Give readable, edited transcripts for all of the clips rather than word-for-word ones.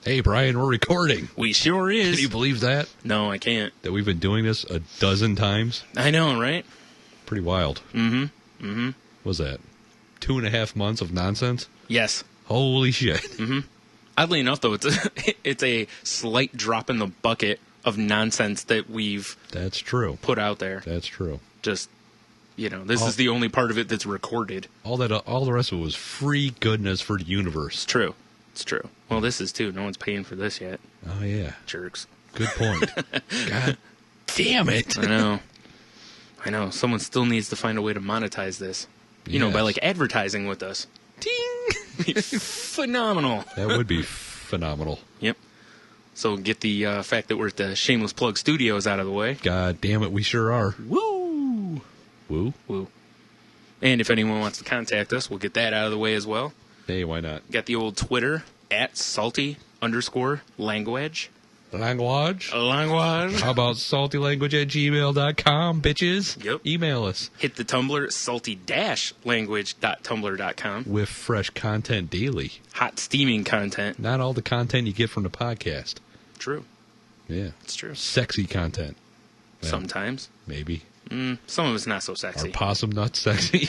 Hey, Brian, we're recording. We sure is. Can you believe that? No, I can't. That we've been doing this a dozen times? I know, right? Pretty wild. Mm-hmm. What was that? 2.5 months of nonsense? Yes. Holy shit. Mm-hmm. Oddly enough, though, it's a slight drop in the bucket of nonsense that we've That's true. put out there. That's true. Just, this is the only part of it that's recorded. All the rest of it was free goodness for the universe. It's true. It's true. Well, this is too. No one's paying for this yet. Oh, yeah. Jerks. Good point. God damn it. I know. Someone still needs to find a way to monetize this. By like advertising with us. Ding! Phenomenal. That would be phenomenal. Yep. So get the fact that we're at the Shameless Plug Studios out of the way. God damn it, we sure are. Woo! Woo? Woo. And if anyone wants to contact us, we'll get that out of the way as well. Hey, why not? Got the old Twitter, @salty_language. Language? Language. How about saltylanguage@gmail.com, bitches? Yep. Email us. Hit the Tumblr, salty-language.tumblr.com. With fresh content daily. Hot steaming content. Not all the content you get from the podcast. True. Yeah. It's true. Sexy content. Well, sometimes. Maybe. Some of it's not so sexy. Are possum nuts sexy?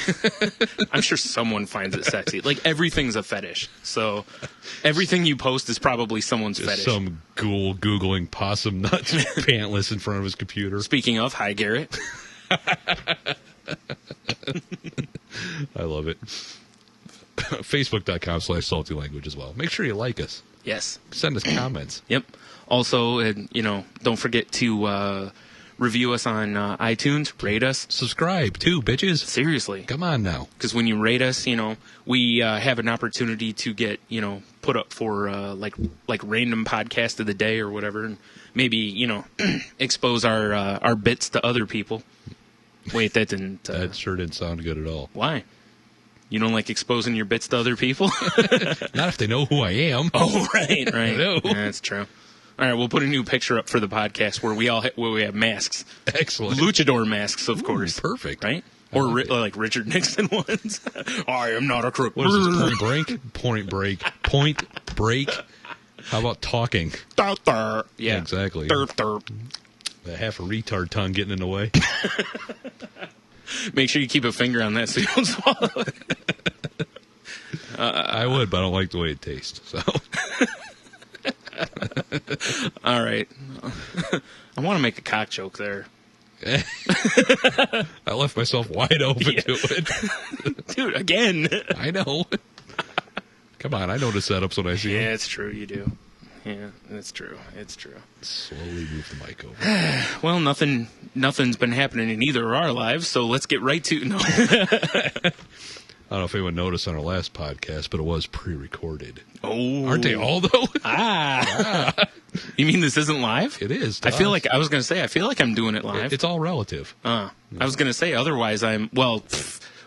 I'm sure someone finds it sexy. Like, everything's a fetish. So, everything you post is probably someone's fetish. Some ghoul Googling possum nuts pantless in front of his computer. Speaking of, hi, Garrett. I love it. Facebook.com/saltylanguage as well. Make sure you like us. Yes. Send us comments. Yep. Also, don't forget to review us on iTunes, rate us. Subscribe, too, bitches. Seriously. Come on now. Because when you rate us, we have an opportunity to get, put up for, like random podcast of the day or whatever. And maybe, expose our bits to other people. Wait, that didn't... that sure didn't sound good at all. Why? You don't like exposing your bits to other people? Not if they know who I am. Oh, right. No. Yeah, that's true. All right, we'll put a new picture up for the podcast where we have masks. Excellent. Luchador masks, of course. Perfect. Right? Or like Richard Nixon ones. I am not a crook. What is this, Point Break? Point Break. Point Break. How about talking? Yeah, exactly. Derp. Half a retard tongue getting in the way. Make sure you keep a finger on that so you don't swallow it. I would, but I don't like the way it tastes. So. All right. I want to make a cock joke there. I left myself wide open to it. Dude, again. I know. Come on, I know the setups when I see them. Yeah, it's true, you do. Yeah, it's true. It's true. Slowly move the mic over. Well, nothing's been happening in either of our lives, so let's get right to... No. I don't know if anyone noticed on our last podcast, but it was pre-recorded. Oh. Aren't they all, though? You mean this isn't live? It is. I feel like I'm doing it live. It's all relative. I was going to say, otherwise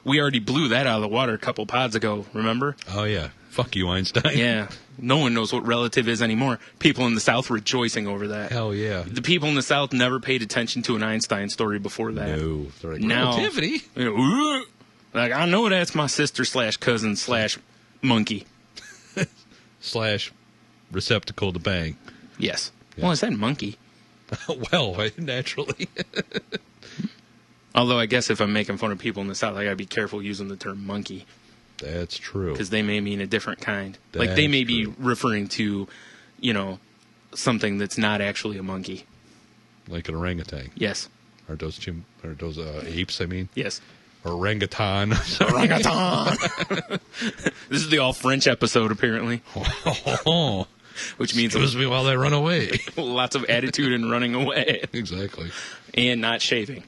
we already blew that out of the water a couple pods ago, remember? Oh, yeah. Fuck you, Einstein. Yeah. No one knows what relative is anymore. People in the South rejoicing over that. Hell yeah. The people in the South never paid attention to an Einstein story before that. No. They're like, now, relativity? Like, I know that's my sister / cousin / monkey. / receptacle to bang. Yes. Yeah. Well, is that monkey? Well, naturally. Although I guess if I'm making fun of people in the South, I gotta be careful using the term monkey. That's true. Because they may mean a different kind. Like, they may be referring to, something that's not actually a monkey. Like an orangutan. Yes. Are those apes, I mean? Yes. Orangutan. Orangutan! This is the all-French episode, apparently. Which means... Excuse me while I run away. Lots of attitude and running away. Exactly. And not shaving.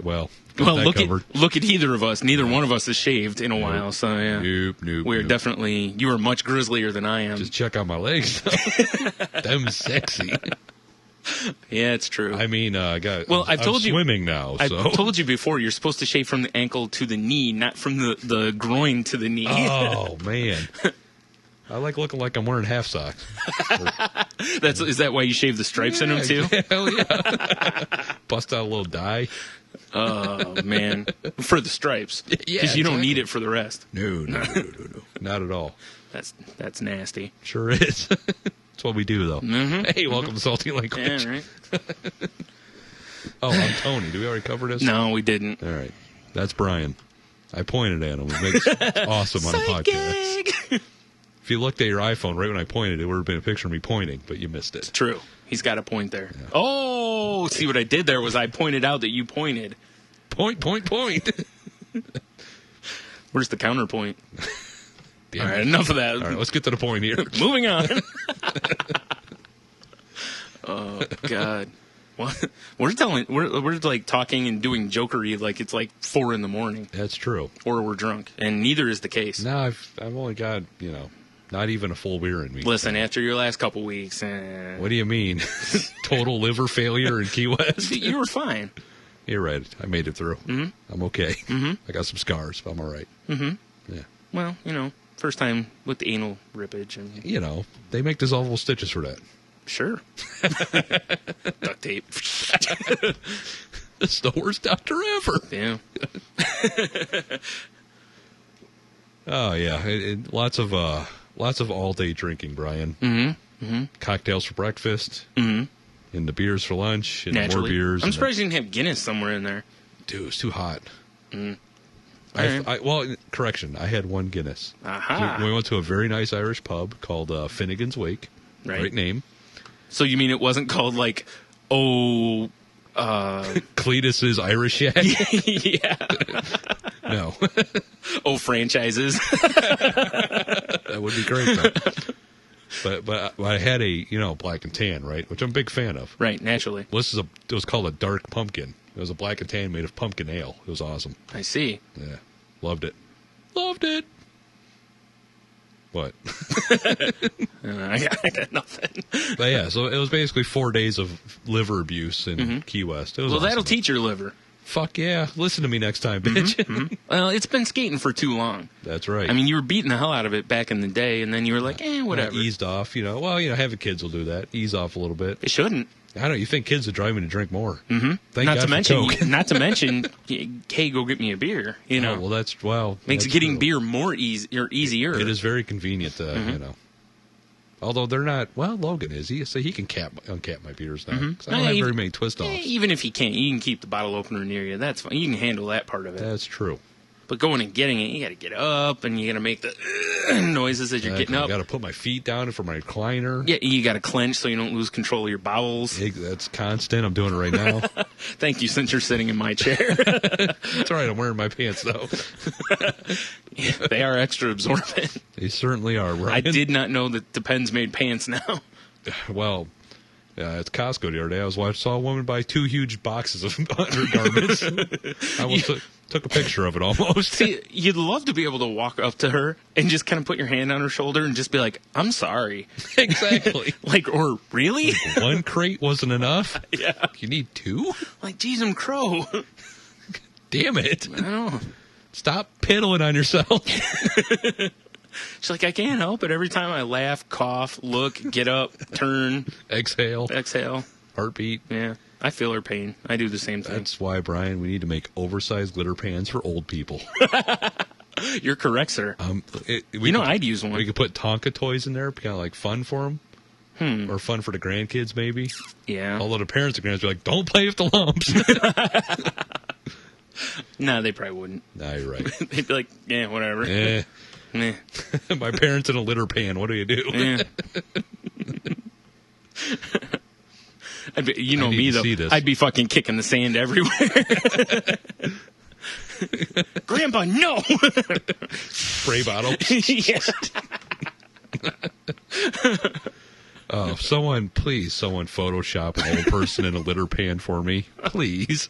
Well, look at either of us. Neither one of us has shaved in a while, so yeah. Nope. We're definitely... You are much grislier than I am. Just check out my legs, though. Them sexy. Yeah, it's true. I mean, I'm swimming now, so... I've told you before, you're supposed to shave from the ankle to the knee, not from the groin to the knee. Oh, man. I like looking like I'm wearing half socks. Is that why you shave the stripes in them, too? Hell yeah. Bust out a little dye. Oh, man. For the stripes. Yeah, because you don't need it for the rest. No. Not at all. That's nasty. Sure is. That's what we do, though. Mm-hmm. Hey, welcome to Salty Language. Yeah, right. Oh, I'm Tony. Did we already cover this? No, we didn't. All right. That's Brian. I pointed at him. It's awesome on a podcast. If you looked at your iPhone right when I pointed, it would have been a picture of me pointing, but you missed it. True. He's got a point there. Yeah. Oh, see what I did there was I pointed out that you pointed. Point. Where's the counterpoint? Damn All right, it. enough of that. All right, let's get to the point here. Moving on. Oh God, what? We're like talking and doing jokery like it's like 4 a.m. That's true. or we're drunk, and neither is the case. No, I've only got, not even a full beer in me. Listen, after your last couple weeks, What do you mean? Total liver failure in Key West? you were fine. You're right. I made it through. Mm-hmm. I'm okay. Mm-hmm. I got some scars, but I'm all right. Mm-hmm. Yeah. Well, first time with the anal rippage, and They make dissolvable stitches for that. sure, duct tape. It's the worst doctor ever. Yeah. Oh yeah, lots of all day drinking, Brian. Mm-hmm. Mm-hmm. Cocktails for breakfast, Mm-hmm. and the beers for lunch, and more Naturally. beers. I'm surprised you didn't have Guinness somewhere in there. Dude, it's too hot. Mm. Correction. I had one Guinness. Aha. We went to a very nice Irish pub called Finnegan's Wake. Right. Great name. So you mean it wasn't called like, Cletus's Irish Shack. yeah. No, franchises. that would be great. Though. But I had a black and tan, right, which I'm a big fan of. Right, naturally. Well, it was called a dark pumpkin. It was a black and tan made of pumpkin ale. It was awesome. I see. Yeah, loved it. What? I got nothing. But yeah, so it was basically 4 days of liver abuse in Key West. It was Well, awesome. that'll teach your liver. Fuck yeah. Listen to me next time, bitch. Well, it's been skating for too long. That's right. I mean, you were beating the hell out of it back in the day, and then you were like, whatever. I eased off, Well, having kids will do that. Ease off a little bit. It shouldn't. I don't know. You think kids would drive me to drink more? Mm-hmm. Thank Not God to for mention, Coke. hey, go get me a beer. Oh, well, makes that's getting true. beer more easier. It is very convenient, Although they're not. Well, Logan is. He can uncap my beers now. 'Cause I don't have very many twist offs. Even if you can't, you can keep the bottle opener near you. That's fine. You can handle that part of it. That's true. But going and getting it, you got to get up and you got to make the noises as you're getting up. I got to put my feet down for my recliner. Yeah, you got to clench so you don't lose control of your bowels. That's constant. I'm doing it right now. Thank you, since you're sitting in my chair. It's all right. I'm wearing my pants though. Yeah, they are extra absorbent. They certainly are. Ryan. I did not know that Depends made pants now. Well, at Costco the other day, saw a woman buy 2 huge boxes of undergarments. I almost took a picture of it almost. See, you'd love to be able to walk up to her and just kind of put your hand on her shoulder and just be like, "I'm sorry." Exactly. Or really? One crate wasn't enough? Yeah. You need 2? Like, geez, I'm crow. Damn it. I don't know. Stop piddling on yourself. She's like, I can't help it. Every time I laugh, cough, look, get up, turn, Exhale. Heartbeat. Yeah, I feel her pain. I do the same thing. That's why, Brian, we need to make oversized glitter pans for old people. You're correct, sir. I'd use one. We could put Tonka toys in there, kind of like fun for them. Or fun for the grandkids, maybe. Yeah. Although the parents and grandkids are like, don't play with the lumps. No, they probably wouldn't. Nah, you're right. They'd be like, yeah, whatever. Eh. Meh. My parents in a litter pan. What do you do? Yeah. You know I need me, to though. see this. I'd be fucking kicking the sand everywhere. Grandpa, no! Spray bottle. Yeah. Oh, someone Photoshop an old person in a litter pan for me. Please.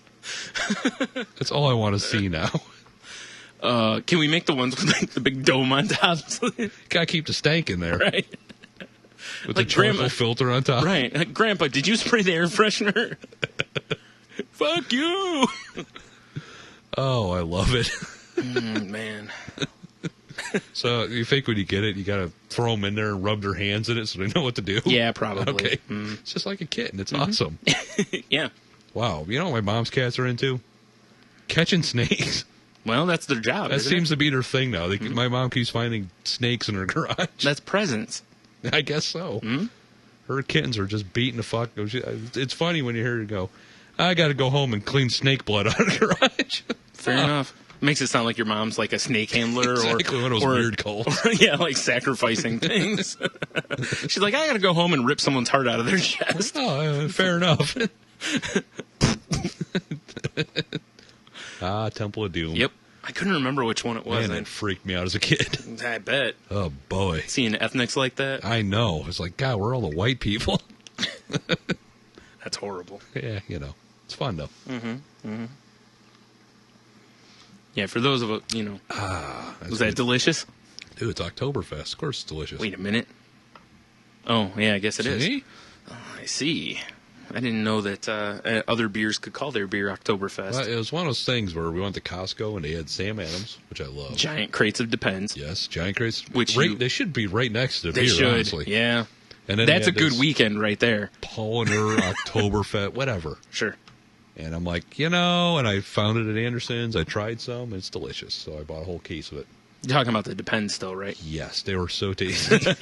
That's all I want to see now. Can we make the ones with like the big dome on top? Gotta keep the stank in there. Right. With Like the charcoal Grandma- filter on top. Right. Like, Grandpa, did you spray the air freshener? Fuck you! Oh, I love it. Man. So you think when you get it, you gotta throw them in there and rub their hands in it so they know what to do? Yeah, probably. Okay. It's just like a kitten. It's awesome. Yeah. Wow. You know what my mom's cats are into? Catching snakes. Well, that's their job. That isn't seems it? to be their thing now. My mom keeps finding snakes in her garage. That's presents. I guess so. Her kittens are just beating the fuck. It's funny when you hear her go, I got to go home and clean snake blood out of the garage. Fair enough. Makes it sound like your mom's like a snake handler exactly, one of those weird cults. Yeah, like sacrificing things. She's like, I got to go home and rip someone's heart out of their chest. Oh, fair enough. Temple of Doom. Yep. I couldn't remember which one it was. Man, it freaked me out as a kid. I bet. Oh, boy. Seeing ethnics like that? I know. It's like, God, we're all the white people. That's horrible. Yeah, it's fun, though. Yeah, for those of us, was that delicious? Dude, it's Oktoberfest. Of course it's delicious. Wait a minute. Oh, yeah, I guess it is. Oh, I see. I didn't know that other beers could call their beer Oktoberfest. Well, it was one of those things where we went to Costco and they had Sam Adams, which I love. Giant crates of Depends. Yes, giant crates. Which they should be right next to the they beer, should. honestly. Yeah. And then that's a good weekend right there. Polliner, Oktoberfest, whatever. Sure. And I'm like, and I found it at Anderson's. I tried some. It's delicious. So I bought a whole case of it. You're talking about the Depends still, right? Yes, they were so tasty.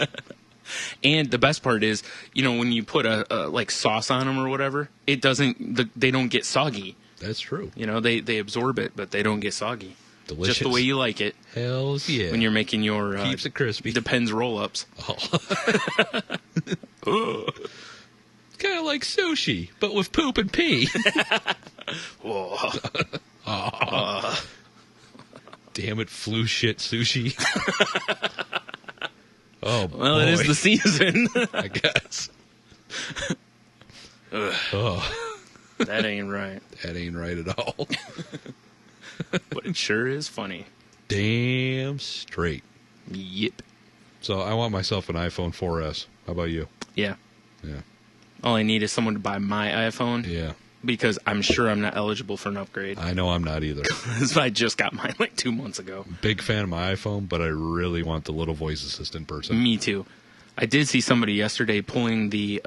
And the best part is, when you put a like sauce on them or whatever, it doesn't. They don't get soggy. That's true. They absorb it, but they don't get soggy. Delicious. Just the way you like it. Hells yeah. When you're making your keeps it crispy. Depends roll-ups. Oh. It's kind of like sushi, but with poop and pee. Damn it, flu shit sushi. Oh, well, it is the season. I guess. Oh. That ain't right. That ain't right at all. But it sure is funny. Damn straight. Yep. So I want myself an iPhone 4S. How about you? Yeah. Yeah. All I need is someone to buy my iPhone. Yeah. Because I'm sure I'm not eligible for an upgrade. I know I'm not either. Because I just got mine like 2 months ago. Big fan of my iPhone, but I really want the little voice assistant person. Me too. I did see somebody yesterday pulling the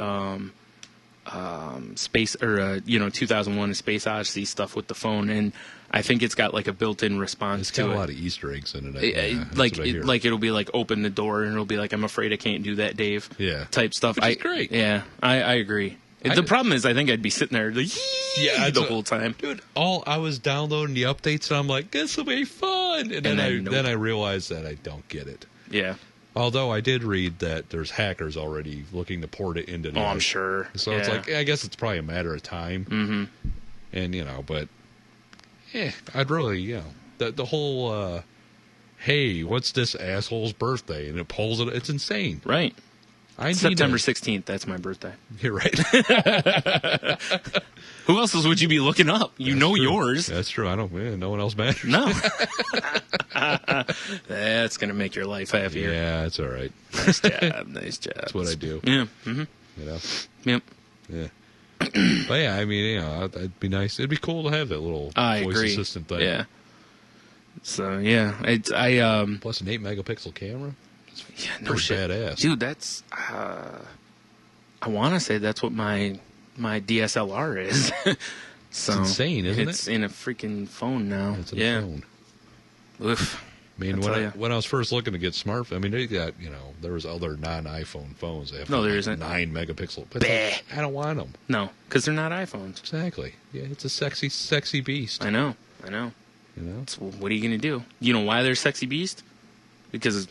space or 2001: A Space Odyssey stuff with the phone, and I think it's got like a built-in response to it. It's got a lot of Easter eggs in it. Like it'll be like open the door and it'll be like, I'm afraid I can't do that, Dave. Yeah. Type stuff. Which is great. Yeah, I agree. The problem is, I think I'd be sitting there like, the whole time. Dude, I was downloading the updates and I'm like, this will be fun. And then I realized that I don't get it. Yeah. Although I did read that there's hackers already looking to port it into the I'm sure. So it's like, I guess it's probably a matter of time. Mm-hmm. And, but, I'd really, the whole, hey, what's this asshole's birthday? And it pulls it. It's insane. Right. I need September 16th. That's my birthday. You're right. Who else's would you be looking up? Yours. That's true. I don't. No one else matters. No. That's gonna make your life happier. Yeah, that's all right. Nice job. Nice job. That's what I do. Yeah. Mm-hmm. Yep. Yeah. But yeah, I mean, it'd be nice. It'd be cool to have that little voice assistant thing. Yeah. So yeah, plus an 8-megapixel camera. Yeah, no shit, badass, dude. That's I want to say that's what my DSLR is. So it's insane, isn't it? It's in a freaking phone now. It's in a phone. Oof. I mean, when I was first looking to get smartphone, I mean, they got there was other non-iPhone phones. That have there isn't 9-megapixel. But I don't want them. No, because they're not iPhones. Exactly. Yeah, it's a sexy, sexy beast. I know. What are you gonna do? You know why they're sexy beast? Because,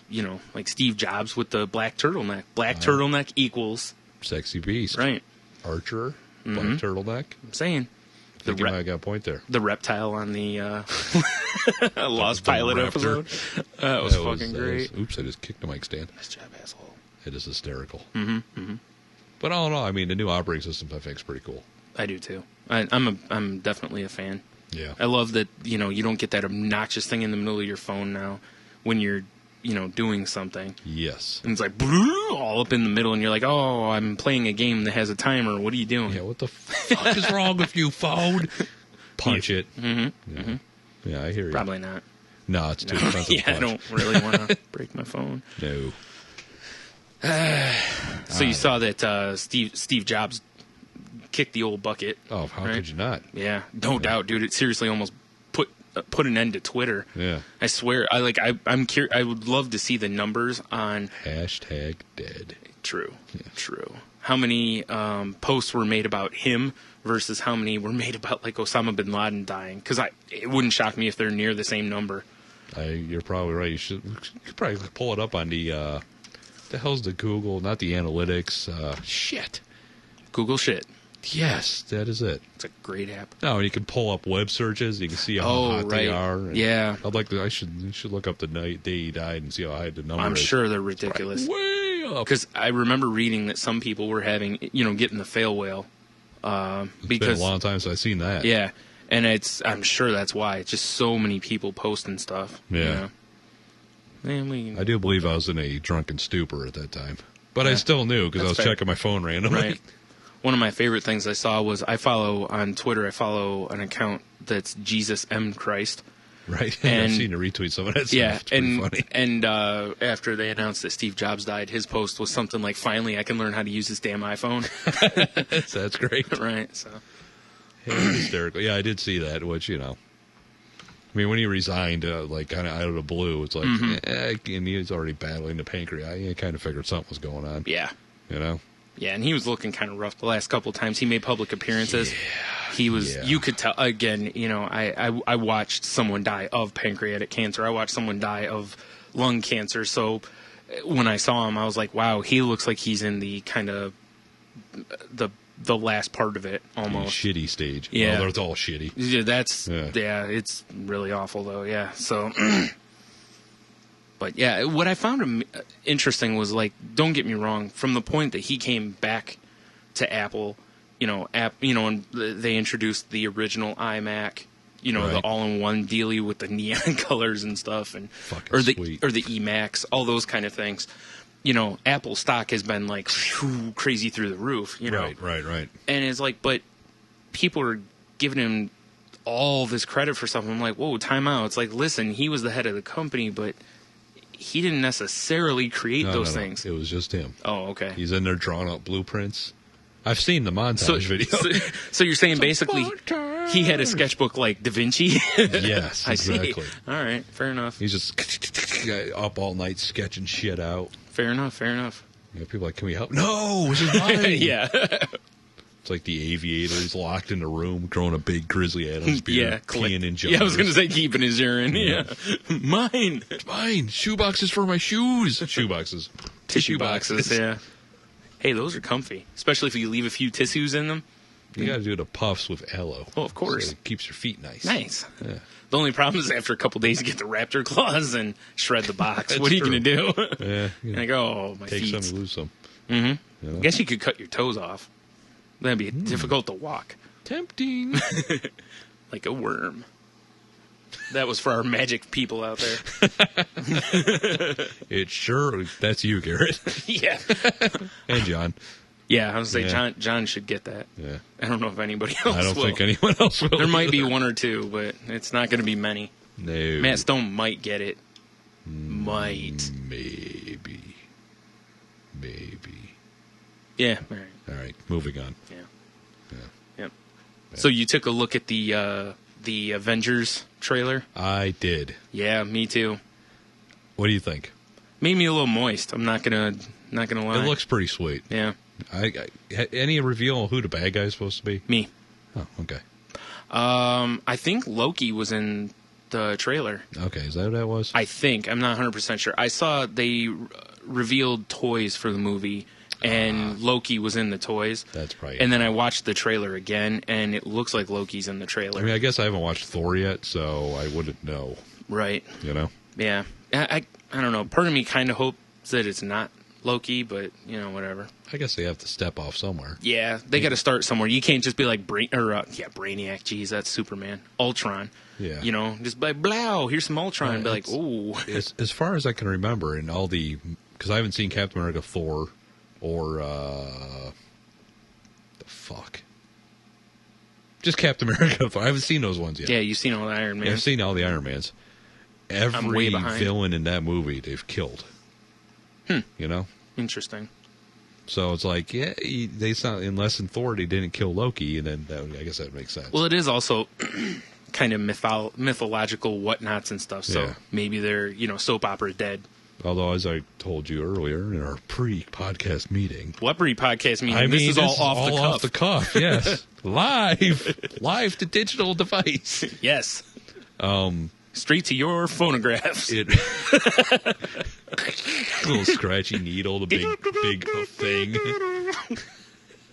like Steve Jobs with the black turtleneck. Black turtleneck equals... sexy beast. Right. Archer, black turtleneck. I'm saying. I got a point there. The reptile on the Lost Pilot episode. That was fucking great. Oops, I just kicked the mic stand. Nice job, asshole. It is hysterical. Mm-hmm. But all in all, I mean, the new operating system I think is pretty cool. I do, too. I'm definitely a fan. Yeah. I love that, you don't get that obnoxious thing in the middle of your phone now when you're doing something. Yes. And it's like, all up in the middle, and you're like, oh, I'm playing a game that has a timer. What are you doing? Yeah, what the fuck is wrong with you, phone? Punch it. Mm-hmm. Yeah. Mm-hmm. Yeah, I hear you. Probably not. No, it's too expensive to punch. I don't really want to break my phone. No. So you saw that Steve Jobs kicked the old bucket. Oh, how could you not? Yeah, no doubt, dude. It seriously almost put an end to Twitter. Yeah, I swear. I'm curious. I would love to see the numbers on #dead. True. how many posts were made about him versus how many were made about like Osama bin Laden dying. Because it wouldn't shock me if they're near the same number. You're probably right. You could probably pull it up on the hell's the Google, not the analytics. Shit. Google shit. Yes, that is it. It's a great app. No, and you can pull up web searches. You can see how hot they are. And yeah. I should look up the day he died and see how high the number is. I'm sure they're ridiculous. Way up. Because I remember reading that some people were having, getting the fail whale. It's been a long time since I've seen that. Yeah. And I'm sure that's why. It's just so many people posting stuff. Yeah. Man, I do believe I was in a drunken stupor at that time. But I still knew because I was checking my phone randomly. Right. One of my favorite things I saw was I follow on Twitter an account that's Jesus M. Christ. Right. And I've seen a retweet some of that stuff. Yeah. It's pretty funny. And after they announced that Steve Jobs died, his post was something like, finally I can learn how to use this damn iPhone. That's great. Right. So. Hysterical. Yeah, I did see that, which, I mean, when he resigned, like, kind of out of the blue, it's like, and he was already battling the pancreas. I kind of figured something was going on. Yeah. Yeah, and he was looking kind of rough the last couple of times he made public appearances. Yeah. He was, you could tell, again, I watched someone die of pancreatic cancer. I watched someone die of lung cancer. So when I saw him, I was like, wow, he looks like he's in the kind of the last part of it, almost. Shitty stage. Yeah. Well, it's all shitty. Yeah, it's really awful, though, yeah. So, but yeah, what I found interesting was, like, don't get me wrong, from the point that he came back to Apple, and they introduced the original iMac, the all-in-one dealie with the neon colors and stuff, and or the eMacs, all those kind of things. Apple stock has been like crazy through the roof, Right. And it's like, but people are giving him all this credit for something. I'm like, whoa, time out. It's like, listen, he was the head of the company, but he didn't necessarily create those things. It was just him. Oh, okay. He's in there drawing up blueprints. I've seen the montage video. So you're saying basically he had a sketchbook like Da Vinci? Yes, exactly. I see. All right, fair enough. He's just up all night sketching shit out. Fair enough. People are like, can we help? No, this is mine. Yeah. It's like the Aviator. He's locked in a room, growing a big Grizzly Adams beer, peeing in jumpers. Yeah, I was going to say keeping his urine. Yeah. Mine. It's mine. Shoeboxes for my shoes. Shoeboxes. Tissue boxes, yeah. Hey, those are comfy, especially if you leave a few tissues in them. You got to do the puffs with aloe. Oh, of course. So it keeps your feet nice. Nice. Yeah. The only problem is after a couple days you get the raptor claws and shred the box. What are you going to do? Yeah. And I go, oh, my feet. Take some, lose some. Mm-hmm. I guess you could cut your toes off. That'd be difficult to walk. Tempting. Like a worm. That was for our magic people out there. It sure, that's you, Garrett. Yeah. And John. Yeah, I was going to say, John should get that. Yeah. I don't know if anybody else will. I don't think anyone else will. There might be one or two, but it's not going to be many. No. Matt Stone might get it. Might. Maybe. Yeah, all right. All right, moving on. Yeah. Yeah. So you took a look at the Avengers trailer? I did. Yeah, me too. What do you think? Made me a little moist. I'm not gonna lie. It looks pretty sweet. Yeah. Any reveal on who the bad guy is supposed to be? Me. Oh, okay. I think Loki was in the trailer. Okay, is that what that was? I think. I'm not 100% sure. I saw they revealed toys for the movie, and Loki was in the toys. That's probably. And then I watched the trailer again, and it looks like Loki's in the trailer. I mean, I guess I haven't watched Thor yet, so I wouldn't know. Right. Yeah. I don't know. Part of me kind of hopes that it's not Loki, but, whatever. I guess they have to step off somewhere. Yeah, they got to start somewhere. You can't just be like Brainiac. Geez, that's Superman. Ultron. Yeah. Just be like, blow, here's some Ultron. And be like, ooh. As far as I can remember, in all because I haven't seen Captain America, Thor, or the fuck. Just Captain America. I haven't seen those ones yet. Yeah, you've seen all the Iron Man. Yeah, I've seen all the Iron Mans. Every villain in that movie they've killed. Interesting. So it's like, yeah, they sound, unless in Thor they didn't kill Loki, and then I guess that makes sense. Well, it is also kind of mythological whatnots and stuff. So maybe they're soap opera dead. Although, as I told you earlier in our pre-podcast meeting, What pre-podcast meeting? This is all off the cuff. Yes, live to digital device. Yes. Straight to your phonographs. Little scratchy needle, the big thing.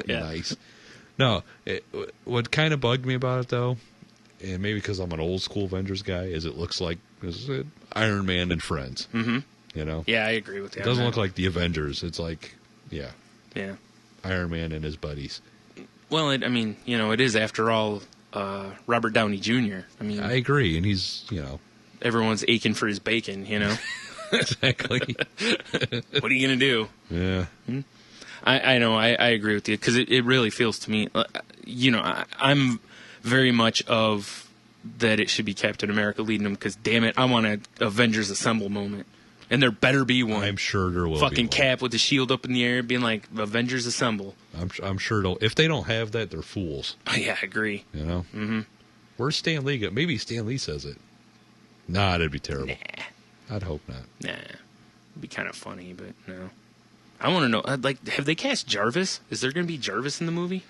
Yeah. Nice. No, what kind of bugged me about it, though, and maybe because I'm an old school Avengers guy, is it looks like Iron Man and Friends. Mm-hmm. You know? Yeah, I agree with that. It doesn't look like the Avengers. It's like, Yeah. Iron Man and his buddies. Well, it is, after all, Robert Downey Jr. I mean, I agree, and he's, everyone's aching for his bacon, Exactly. What are you going to do? Yeah. I know, I agree with you, because it really feels to me, I'm very much of that it should be Captain America leading them, because damn it, I want an Avengers Assemble moment. And there better be one. I'm sure there will Fucking be one. Cap with the shield up in the air being like, Avengers Assemble. I'm sure if they don't have that, they're fools. Oh, yeah, I agree. Mm-hmm. Where's Stan Lee? Maybe Stan Lee says it. Nah, that'd be terrible. Nah. I'd hope not. Nah. It'd be kind of funny, but no. I want to know, have they cast Jarvis? Is there going to be Jarvis in the movie?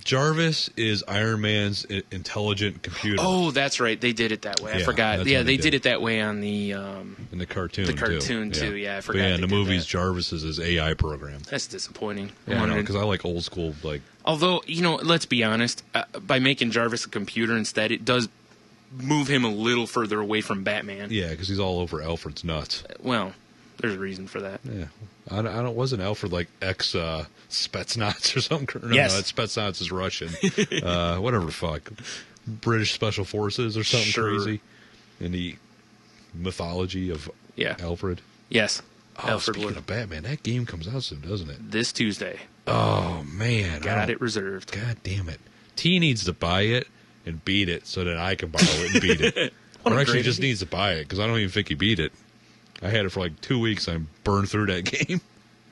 Jarvis is Iron Man's intelligent computer. Oh, that's right. They did it that way. I Yeah, forgot. that's Yeah, what they they did did. it that way on the In the cartoon, too. Yeah, I forgot. But yeah, in they the did movies, that. Jarvis is his AI program. That's disappointing. Yeah, because I like old school, like... Although, let's be honest, by making Jarvis a computer instead, it does move him a little further away from Batman. Yeah, because he's all over Alfred's nuts. Well, there's a reason for that. Yeah. I don't wasn't Alfred like ex Spetsnaz or something? No, Yes. No, Spetsnaz is Russian. Whatever the fuck. British Special Forces or something Sure. crazy in the mythology of Alfred. Yes. Oh, Alfred speaking Wood. of Batman, that game comes out soon, doesn't it? This Tuesday. Oh, man. Got it reserved. God damn it. T needs to buy it and beat it so that I can borrow it and beat it. What Or a actually great just idea. needs to buy it because I don't even think he beat it. I had it for like 2 weeks. I burned through that game.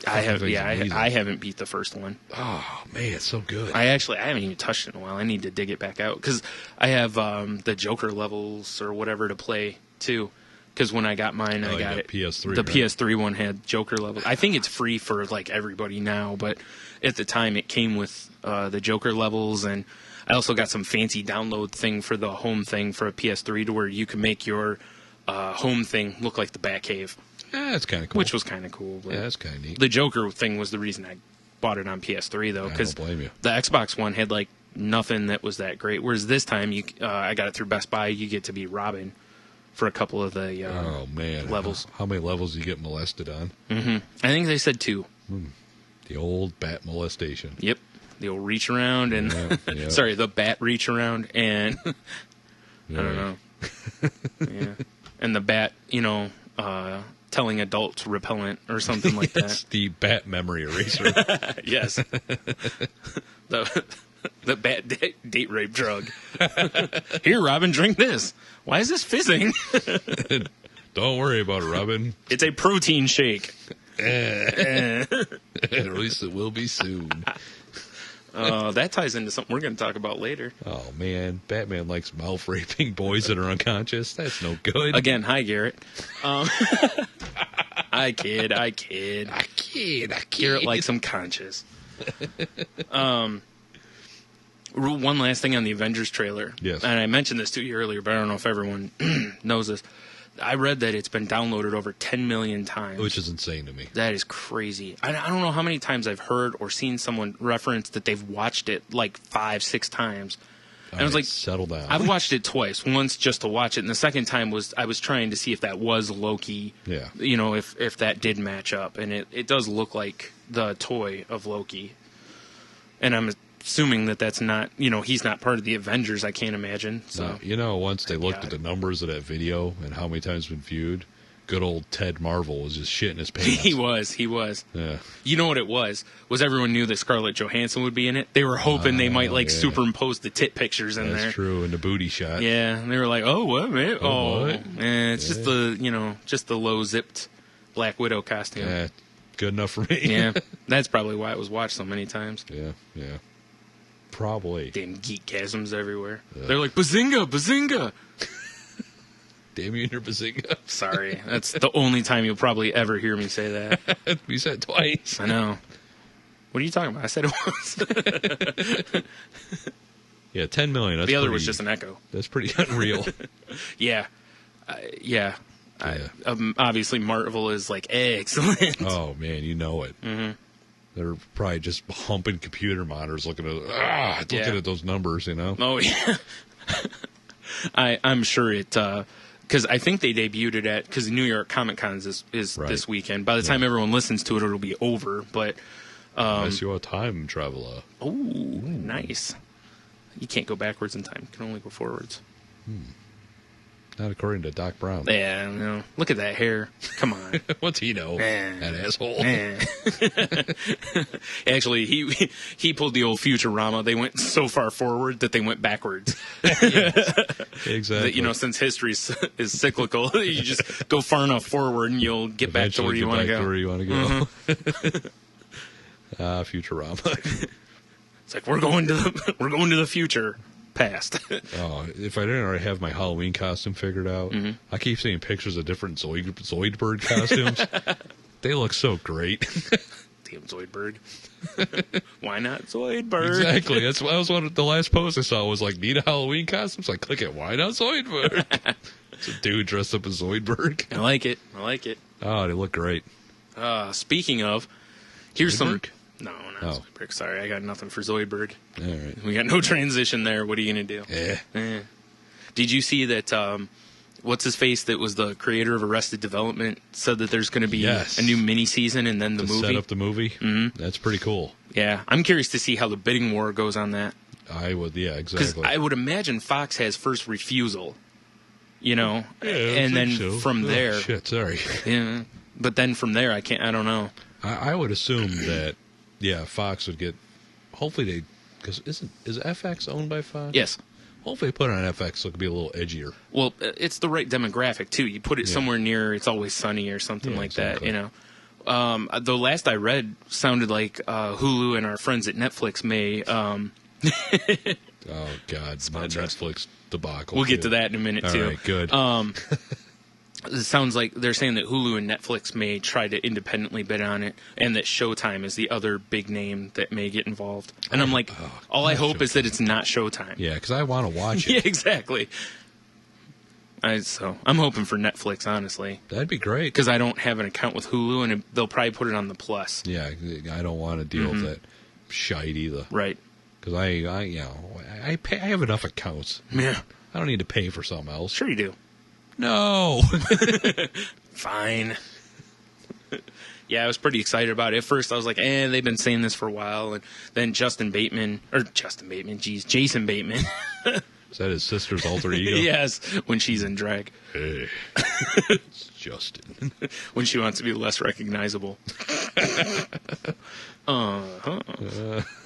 I Thing's amazing. haven't beat the first one. Oh, man, it's so good. I haven't even touched it in a while. I need to dig it back out because I have the Joker levels or whatever to play too. Because when I got mine, I you got got it. PS3, The right? PS3 one had Joker levels. I think it's free for like everybody now, but at the time it came with the Joker levels, and I also got some fancy download thing for the home thing for a PS3 to where you can make your home thing look like the Batcave. Yeah, that's kind of cool. Which was kind of cool. But Yeah, that's kind of neat. the Joker thing was the reason I bought it on PS3, though, I because don't blame you. the Xbox one had like nothing that was that great. Whereas this time, I got it through Best Buy. You get to be Robin for a couple of the Oh, man. levels. How many levels do you get molested on? Mm-hmm. I think they said 2. The old bat molestation. Yep, the old reach around and Yeah. sorry, the bat reach around and I don't know. Yeah, and the bat, telling adults repellent or something like that. It's the bat memory eraser. Yes. The bat date rape drug. Here, Robin, drink this. Why is this fizzing? Don't worry about it, Robin. It's a protein shake. At least it will be soon. That ties into something we're going to talk about later. Oh, man. Batman likes mouth raping boys that are unconscious. That's no good. Again, hi, Garrett. I kid. Garrett likes him conscious. One last thing on the Avengers trailer. Yes. And I mentioned this to you earlier, but I don't know if everyone knows this. I read that it's been downloaded over 10 million times. Which is insane to me. That is crazy. I don't know how many times I've heard or seen someone reference that they've watched it like 5-6 times. And I was like, settle down. I've watched it twice. Once just to watch it, and the second time was I was trying to see if that was Loki. Yeah. If that did match up, and it does look like the toy of Loki. And I'm assuming that's not, he's not part of the Avengers. I can't imagine. So Once they looked at the numbers of that video and how many times it's been viewed, good old Ted Marvel was just shitting his pants. He was. Yeah. You know what it was everyone knew that Scarlett Johansson would be in it. They were hoping they might superimpose the tit pictures in there. That's true, and the booty shot. Yeah, and they were like, "Oh, what, man? Oh, what? It's just the low zipped Black Widow costume." Yeah, good enough for me. Yeah, that's probably why it was watched so many times. Yeah. Probably. Damn geekgasms everywhere. They're like, "Bazinga, bazinga!" Damn you and your bazinga. Sorry. That's the only time you'll probably ever hear me say that. You said it twice. I know. What are you talking about? I said it once. Yeah, 10 million. That's the other pretty, was just an echo. That's pretty unreal. Yeah. Yeah. Obviously, Marvel is like excellent. Oh, man, you know it. Mm-hmm. They're probably just humping computer monitors looking at those numbers, you know? Oh, yeah. I'm sure it, because I think they debuted it at, because New York Comic Con is Right. this weekend. By the time everyone listens to it, it'll be over. But, Unless you're a time traveler. oh, nice. You can't go backwards in time. You can only go forwards. Not according to Doc Brown. Yeah, no. Look at that hair. Come on. What's he know? That asshole. Actually, he pulled the old Futurama. They went so far forward that they went backwards. Exactly. That, since history is cyclical, you just go far enough forward and you'll get back to where you want to go. Where you want to go. Futurama. It's like we're going to the future. Past. Oh, if I didn't already have my Halloween costume figured out, I keep seeing pictures of different Zoidberg costumes. They look so great. Damn Zoidberg. Why not Zoidberg? Exactly. That was one of the last post I saw was like, need a Halloween costume? So I click it. Why not Zoidberg? It's a dude dressed up as Zoidberg. I like it. Oh, they look great. Speaking of, here's Zoidberg? No, not Zoidberg. Sorry, I got nothing for Zoidberg. All right. We got no transition there. What are you going to do? Yeah. Did you see that, what's his face that was the creator of Arrested Development said that there's going to be a new mini season and then the movie? Set up the movie? Mm-hmm. That's pretty cool. Yeah. I'm curious to see how the bidding war goes on that. I would, yeah, exactly. Because I would imagine Fox has first refusal, Yeah, and then from there. Shit, sorry. Yeah. But then from there, I don't know. I would assume that, Fox would get, hopefully because is FX owned by Fox? Yes. Hopefully they put it on FX so it could be a little edgier. Well, it's the right demographic, too. You put it somewhere near It's Always Sunny or something like exactly. that, The last I read sounded like Hulu and our friends at Netflix may... Oh, God. Sponsor us. Netflix debacle. We'll get to that in a minute, too. All right, good. It sounds like they're saying that Hulu and Netflix may try to independently bid on it, and that Showtime is the other big name that may get involved. And I'm like, all I hope is that it's not Showtime. Yeah, because I want to watch it. Yeah, exactly. So I'm hoping for Netflix, honestly. That'd be great. Because I don't have an account with Hulu, and they'll probably put it on the Plus. Yeah, I don't want to deal with that shite either. Right. Because I have enough accounts. Yeah. I don't need to pay for something else. Sure you do. No. Fine. Yeah, I was pretty excited about it. At first, I was like, they've been saying this for a while. And then Jason Bateman. Is that his sister's alter ego? Yes, when she's in drag. Hey, it's Justin. When she wants to be less recognizable.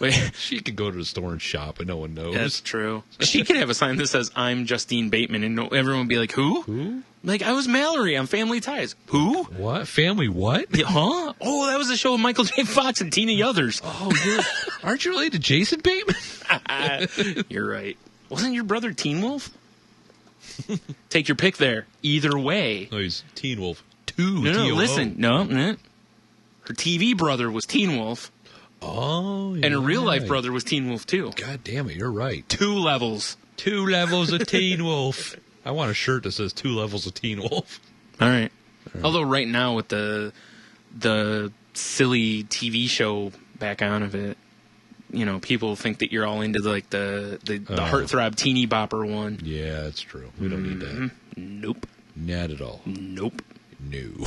Wait. She could go to the store and shop and no one knows. That's true. She could have a sign that says, I'm Justine Bateman, and everyone would be like, who? Who? Like, I was Mallory on Family Ties. Who? What? Family what? Yeah, huh? Oh, that was a show with Michael J. Fox and Tina Yothers. Oh, aren't you related to Jason Bateman? You're right. Wasn't your brother Teen Wolf? Take your pick there. Either way. No, he's Teen Wolf 2. No, listen. No. Her TV brother was Teen Wolf. Oh, yeah. And her real life brother was Teen Wolf 2. God damn it, you're right. 2 levels. 2 levels of Teen Wolf. I want a shirt that says 2 levels of Teen Wolf. All right. Although right now with the silly TV show back on of it, people think that you're all into the heartthrob teeny bopper one. Yeah, that's true. We don't need that. Nope. Not at all. Nope. No.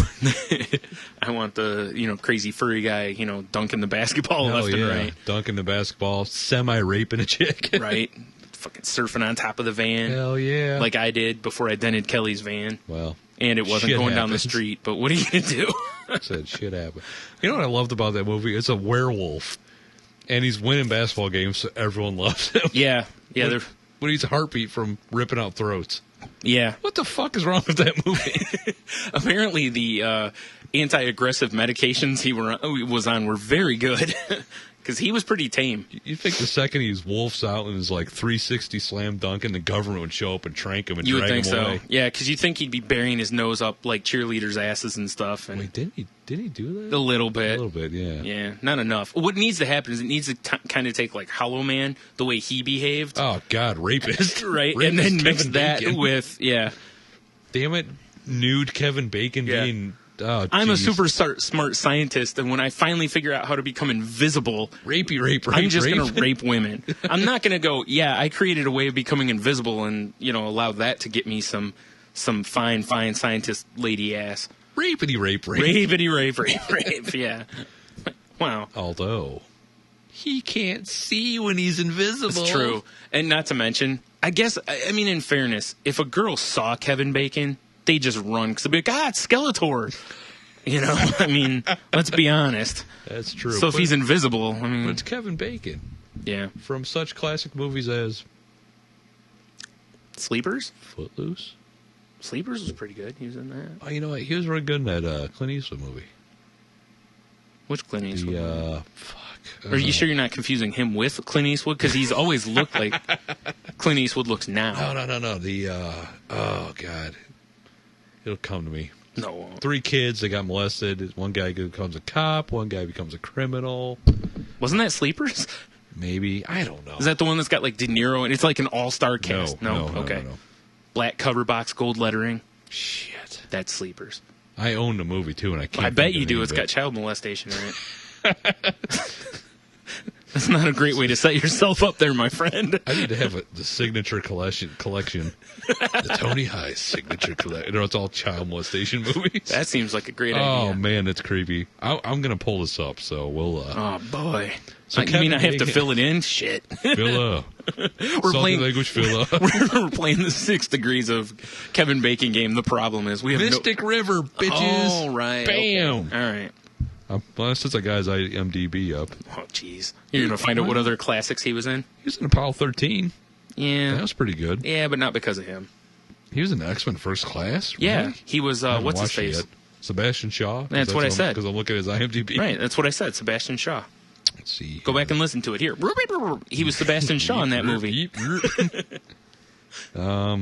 I want the, crazy furry guy, dunking the basketball left and right. Dunking the basketball, semi-raping a chick. Right. Fucking surfing on top of the van. Hell yeah. Like I did before I dented Kelly's van. Well. And it wasn't going down the street, but what are you going to do? Said shit happened. You know what I loved about that movie? It's a werewolf. And he's winning basketball games, so everyone loves him. Yeah. Yeah. When he's a heartbeat from ripping out throats. Yeah. What the fuck is wrong with that movie? Apparently the anti-aggressive medications he was on were very good. Because he was pretty tame. You think the second he wolfs out and is like 360 slam dunk, and the government would show up and trank him and You would drag think him so. away? Yeah, because you think he'd be burying his nose up like cheerleaders' asses and stuff. And Wait, did he do that? a little bit. A little bit, yeah. Yeah, not enough. What needs to happen is it needs to kind of take like Hollow Man, the way he behaved. Oh, God, rapist. Right, Rapist and then mix Kevin that Bacon. with, Damn it, nude Kevin Bacon Yeah. being... Oh, I'm a geez. super smart scientist, and when I finally figure out how to become invisible, rape, I'm just going to rape women. I'm not going to go, I created a way of becoming invisible and, allow that to get me some fine scientist lady ass. Rapity rape. Rapity rape, yeah. Wow. Although, he can't see when he's invisible. It's true. And not to mention, I guess, in fairness, if a girl saw Kevin Bacon, they just run because they'd be like, it's Skeletor. Let's be honest. That's true. So if he's invisible, But it's Kevin Bacon. Yeah. From such classic movies as... Sleepers? Footloose? Sleepers was pretty good. He was in that. Oh, you know what? He was really good in that Clint Eastwood movie. Which Clint Eastwood? Fuck. Are you sure you're not confusing him with Clint Eastwood? Because he's always looked like Clint Eastwood looks now. No. Oh, God. It'll come to me. No, it won't. 3 kids, they got molested. One guy becomes a cop. One guy becomes a criminal. Wasn't that Sleepers? Maybe. I don't know. Is that the one that's got like De Niro and it's like an all-star cast? No. Okay. Black cover box, gold lettering. Shit. That's Sleepers. I own the movie, too, and I can't... I bet you do. It's got child molestation in it. That's not a great way to set yourself up there, my friend. I need to have the signature collection. The Tony High signature collection. It's all child molestation movies. That seems like a great idea. Oh, man, that's creepy. I'm going to pull this up, so we'll... Oh, boy. So you mean I have to fill it in? Shit. Villa. Playing language Villa. We're playing the 6 degrees of Kevin Bacon game. The problem is we have Mystic River, bitches. Oh, right. Bam. Okay. All right. Well, since I got his IMDb up. Oh, jeez. You're going to find out what other classics he was in? He was in Apollo 13. Yeah. That was pretty good. Yeah, but not because of him. He was in X-Men First Class? Really? Yeah. He was, I haven't what's his watched it face? yet. Sebastian Shaw? That's what I said. Because I'm looking at his IMDb. Right, that's what I said. Sebastian Shaw. Let's see. Go back and listen to it here. He was Sebastian Shaw in that movie. Yeah.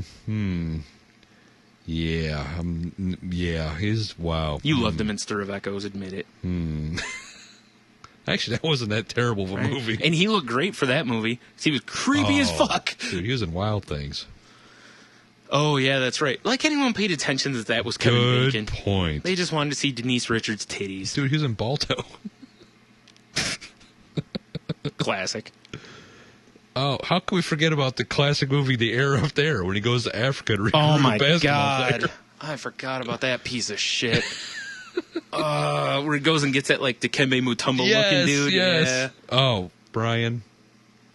Wow. You loved him in Stir of Echoes, admit it. Actually, that wasn't that terrible of a Right? movie. And he looked great for that movie. He was creepy as fuck. Dude, he was in Wild Things. Oh, yeah, that's right. Like anyone paid attention that was Kevin Good Bacon. point. They just wanted to see Denise Richards' titties. Dude, he was in Balto. Classic. Oh, how can we forget about the classic movie The Air Up There when he goes to Africa to recruit Oh, a my basketball God. player? I forgot about that piece of shit. Where he goes and gets that, like, Dikembe Mutombo looking dude. Yes. Yeah. Oh, Brian.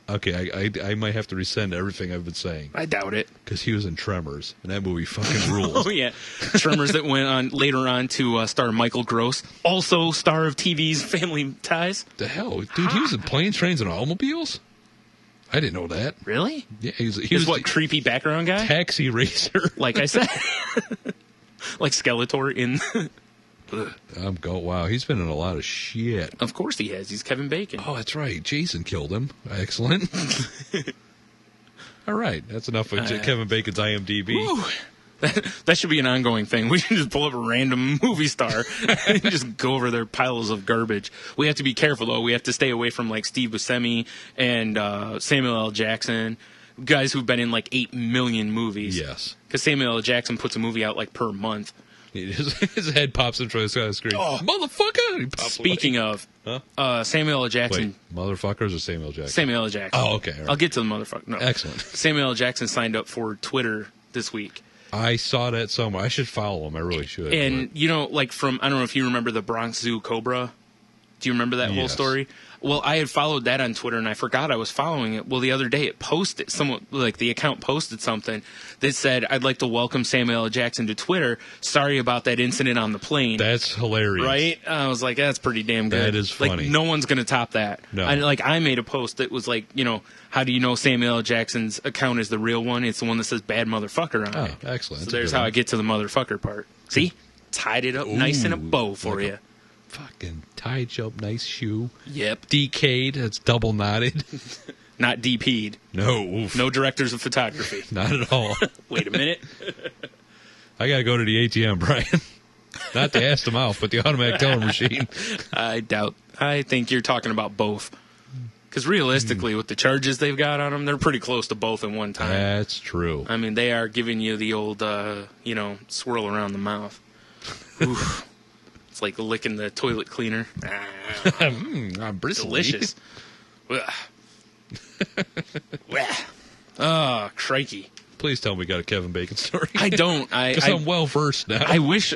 Okay, I might have to rescind everything I've been saying. I doubt it. Because he was in Tremors, and that movie fucking rules. Oh, yeah. Tremors that went on later on to star Michael Gross, also star of TV's Family Ties. The hell? Dude, he was in Planes, Trains, and Automobiles? I didn't know that. Really? Yeah, he was What, creepy background guy? Taxi Racer. Like I said. Like Skeletor in... Wow, he's been in a lot of shit. Of course he has. He's Kevin Bacon. Oh, that's right. Jason killed him. Excellent. All right, that's enough of Kevin Bacon's IMDb. Whew. That should be an ongoing thing. We should just pull up a random movie star and just go over their piles of garbage. We have to be careful, though. We have to stay away from, like, Steve Buscemi and Samuel L. Jackson, guys who've been in, like, 8 million movies. Yes. Because Samuel L. Jackson puts a movie out, like, per month. His head pops in front of the screen. Oh, motherfucker! He pops Speaking away. of, Samuel L. Jackson. Wait, motherfuckers or Samuel Jackson? Samuel L. Jackson. Oh, okay. Right. I'll get to the motherfucker. No. Excellent. Samuel L. Jackson signed up for Twitter this week. I saw that somewhere. I should follow him. I really should. And, you know, like from, I don't know if you remember the Bronx Zoo Cobra. Do you remember that whole story? Well, I had followed that on Twitter, and I forgot I was following it. Well, the other day it posted, the account posted something that said, I'd like to welcome Samuel L. Jackson to Twitter. Sorry about that incident on the plane. That's hilarious. Right? I was like, that's pretty damn good. That is funny. Like, no one's going to top that. No. I made a post that was like, you know, how do you know Samuel L. Jackson's account is the real one? It's the one that says bad motherfucker on it. Oh, excellent. So there's how I get to the motherfucker part. See? Tied it up nice in a bow for you. fucking tied up, nice shoe. Yep. Decayed, it's double knotted. Not DP'd. No. Oof. No directors of photography. Not at all. Wait a minute. I got to go to the ATM, Brian. Not to ask them out, but the automatic teller machine. I think you're talking about both. Because realistically, with the charges they've got on them, they're pretty close to both in one time. That's true. I mean, they are giving you the old, swirl around the mouth. Oof. It's like licking the toilet cleaner. I'm bristly. Delicious. Oh, crikey. Please tell me we got a Kevin Bacon story. I don't. Because I'm well versed now. I wish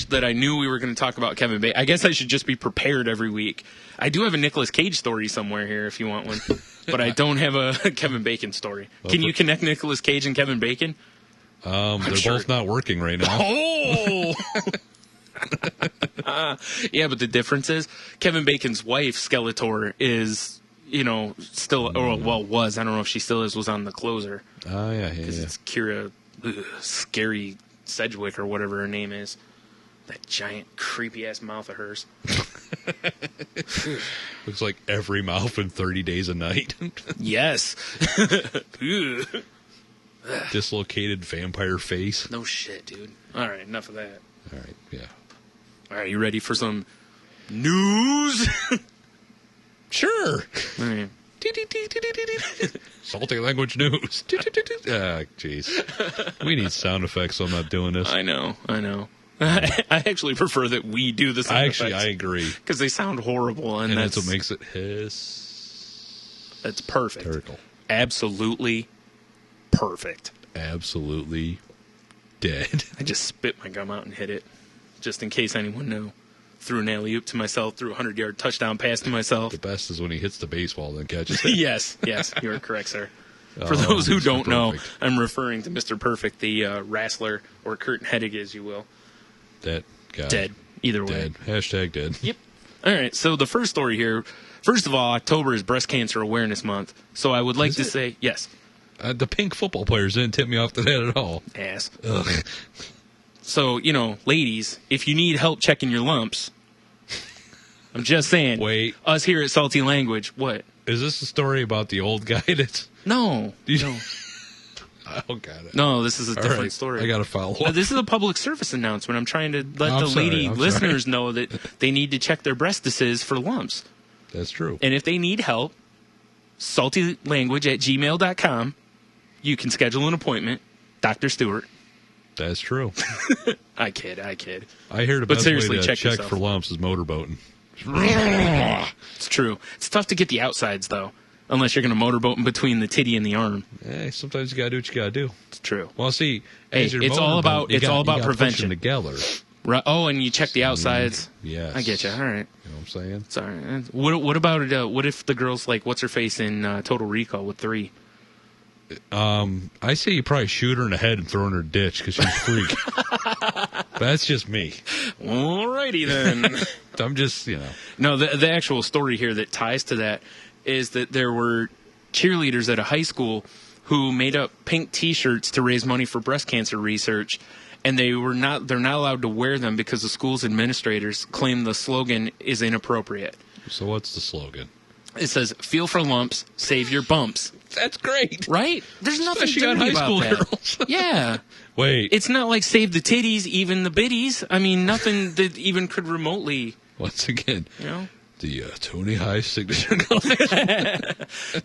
that I knew we were going to talk about Kevin Bacon. I guess I should just be prepared every week. I do have a Nicolas Cage story somewhere here if you want one, but I don't have a Kevin Bacon story. Can you connect Nicolas Cage and Kevin Bacon? They're both not working right now. Oh! Yeah, but the difference is Kevin Bacon's wife, Skeletor, is, still, or was, I don't know if she still is, was on The Closer. Oh, yeah. It's Kira, Scary Sedgwick or whatever her name is. That giant, creepy-ass mouth of hers. Looks like every mouth in 30 Days a Night. Yes. Dislocated vampire face. No shit, dude. All right, enough of that. All right, yeah. All right, you ready for some news? Sure. All right. Salty language news. Jeez. We need sound effects, so I'm not doing this. I know. I actually prefer that we do the sound effects. I agree. Because they sound horrible. And that's what makes it hiss. That's perfect. Hysterical. Absolutely perfect. Absolutely dead. I just spit my gum out and hit it, just in case anyone knew. Threw an alley-oop to myself, threw a 100-yard touchdown pass to myself. The best is when he hits the baseball, then catches it. Yes, you are correct, sir. For those who don't know, I'm referring to Mr. Perfect, the wrestler, or Kurt Hennig, as you will. That guy. Dead. Either way. Dead. Hashtag dead. Yep. All right, so the first story here, first of all, October is Breast Cancer Awareness Month, so I would like to say, yes. The pink football players didn't tip me off to that at all. Ass. Ugh. So, ladies, if you need help checking your lumps, I'm just saying. Wait. Us here at Salty Language, what? Is this a story about the old guy that's... No. No. Oh, got it. No, this is a different story. I got to follow up. This is a public service announcement. I'm trying to let the lady listeners know that they need to check their breastises for lumps. That's true. And if they need help, saltylanguage@gmail.com. You can schedule an appointment. Dr. Stewart. That's true. I kid. I hear the best way to check for lumps is motorboating. It's true. It's tough to get the outsides, though, unless you're going to motorboat in between the titty and the arm. Sometimes you got to do what you got to do. It's true. Well, see, it's all about prevention. Together. Right. Oh, and you check the outsides. Yes. I get you. All right. You know what I'm saying? Sorry. What about it? What if the girl's like, what's her face in Total Recall with 3? I say you probably shoot her in the head and throw her in her ditch because she's a freak. That's just me. Alrighty then. I'm just, No, the actual story here that ties to that is that there were cheerleaders at a high school who made up pink T-shirts to raise money for breast cancer research, and they're not allowed to wear them because the school's administrators claim the slogan is inappropriate. So what's the slogan? It says, "Feel for lumps, save your bumps." That's great. Right? There's nothing Especially on high school girls. Yeah. Wait. It's not like save the titties, even the biddies. I mean, nothing that even could remotely... Once again, the Tony High signature.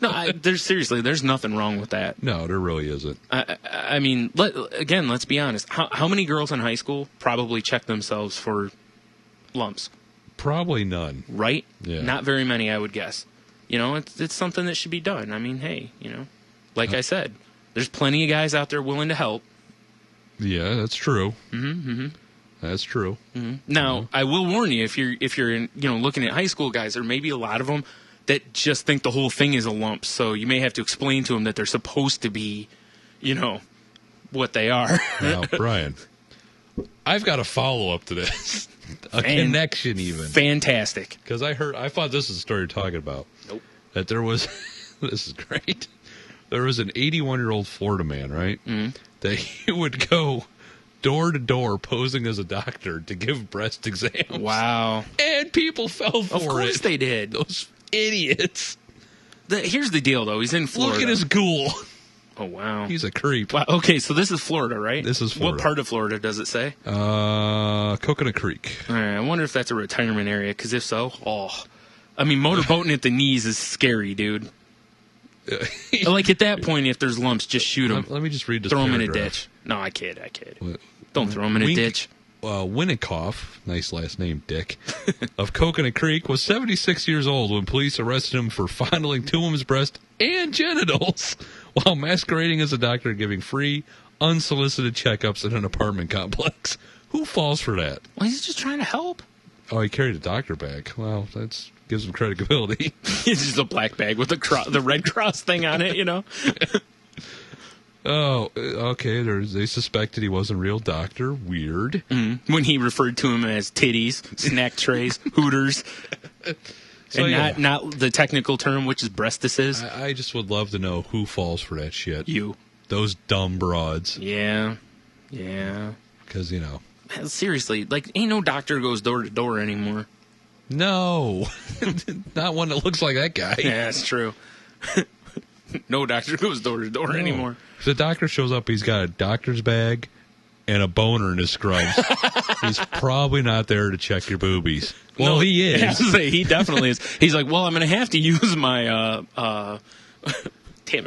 No, there's nothing wrong with that. No, there really isn't. I mean, let's be honest. How many girls in high school probably check themselves for lumps? Probably none. Right? Yeah. Not very many, I would guess. It's something that should be done. I mean, hey, like I said, there's plenty of guys out there willing to help. Yeah, that's true. Mm-hmm. That's true. Mm-hmm. Now, I will warn you, if you're looking at high school guys, there may be a lot of them that just think the whole thing is a lump. So you may have to explain to them that they're supposed to be, what they are. Now, Brian, I've got a follow up to this. Connection even. Fantastic. Because I thought this is the story you're talking about. Nope. That there was, this is great. There was an 81-year-old Florida man, right? Mm-hmm. That he would go door to door posing as a doctor to give breast exams. Wow. And people fell for it. Of course they did. Those idiots. Here's the deal, though. He's in Florida. Look at his ghoul. Oh, wow. He's a creep. Wow. Okay, so this is Florida, right? This is Florida. What part of Florida does it say? Coconut Creek. All right, I wonder if that's a retirement area, because if so, I mean, motorboating at the knees is scary, dude. Like, at that point, if there's lumps, just shoot them. Let me just read this Throw them in a paragraph. ditch. No, I kid. Don't throw them in a ditch. Winnikoff, nice last name, Dick, of Coconut Creek, was 76 years old when police arrested him for fondling two women's breasts and genitals while masquerading as a doctor giving free, unsolicited checkups in an apartment complex. Who falls for that? Well, he's just trying to help. Oh, he carried a doctor bag. Well, that gives him credibility. It's just a black bag with the Red Cross thing on it, you know? Oh, okay. They suspected he wasn't a real doctor. Weird. Mm-hmm. When he referred to him as titties, snack trays, hooters, So, and yeah. not the technical term, which is breastises. I just would love to know who falls for that shit. You. Those dumb broads. Yeah. Because, Seriously, like, ain't no doctor goes door to door anymore. No. Not one that looks like that guy. Yeah, that's true. No doctor goes door to door anymore. If the doctor shows up, he's got a doctor's bag and a boner in his scrubs. He's probably not there to check your boobies. Well, No, he is. I was gonna say, he definitely is. He's like, well, I'm going to have to use my, damn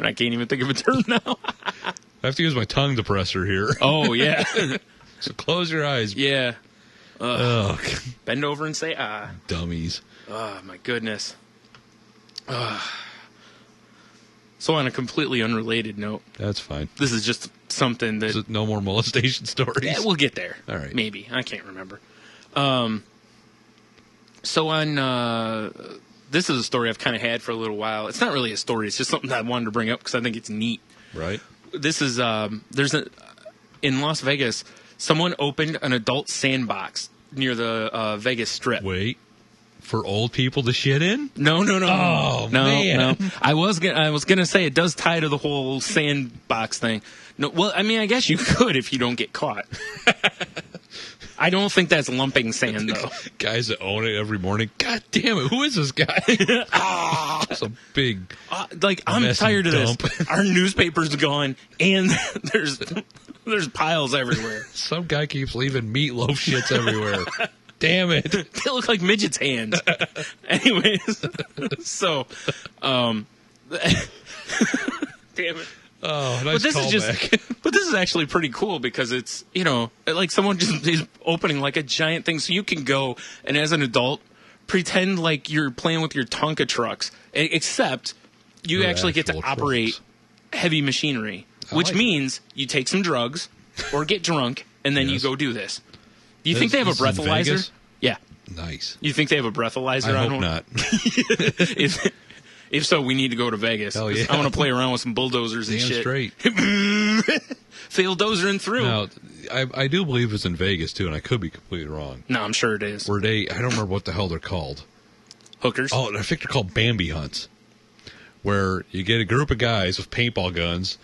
it, I can't even think of a term now. I have to use my tongue depressor here. Oh, yeah. So close your eyes. Yeah. Ugh. Bend over and say, ah. Dummies. Oh, my goodness. So on a completely unrelated note, That's fine. this is just something that... Is it no more molestation stories? Yeah, we'll get there. All right. Maybe. I can't remember. So on... this is a story I've kind of had for a little while. It's not really a story. It's just something that I wanted to bring up because I think it's neat. Right. This is... in Las Vegas, someone opened an adult sandbox near the Vegas Strip. Wait. For old people to shit in? No. Oh, no, man. No. I was gonna say it does tie to the whole sandbox thing. No, well, I mean, I guess you could if you don't get caught. I don't think that's lumping sand though. Guys that own it every morning. God damn it! Who is this guy? It's a big. I'm messy tired of dump. this. Our newspaper's gone, and there's piles everywhere. Some guy keeps leaving meatloaf shits everywhere. Damn it! They look like midgets' hands. Anyways, so, damn it. Oh, nice callback. But this is actually pretty cool because it's, like someone just is opening like a giant thing. So you can go and as an adult, pretend like you're playing with your Tonka trucks, except you Your actually get to actual operate trucks. heavy machinery, I which like means you take some drugs or get drunk and then you Yes. go do this. Do you think they have a This is in breathalyzer? Vegas? Yeah. Nice. You think they have a breathalyzer I on hope not. If so, we need to go to Vegas. Hell yeah. I want to play around with some bulldozers and Damn shit. straight. Fail dozering through. Now, I do believe it's in Vegas too, and I could be completely wrong. No, I'm sure it is. Where I don't remember what the hell they're called. Hookers. Oh, I think they're called Bambi hunts, where you get a group of guys with paintball guns,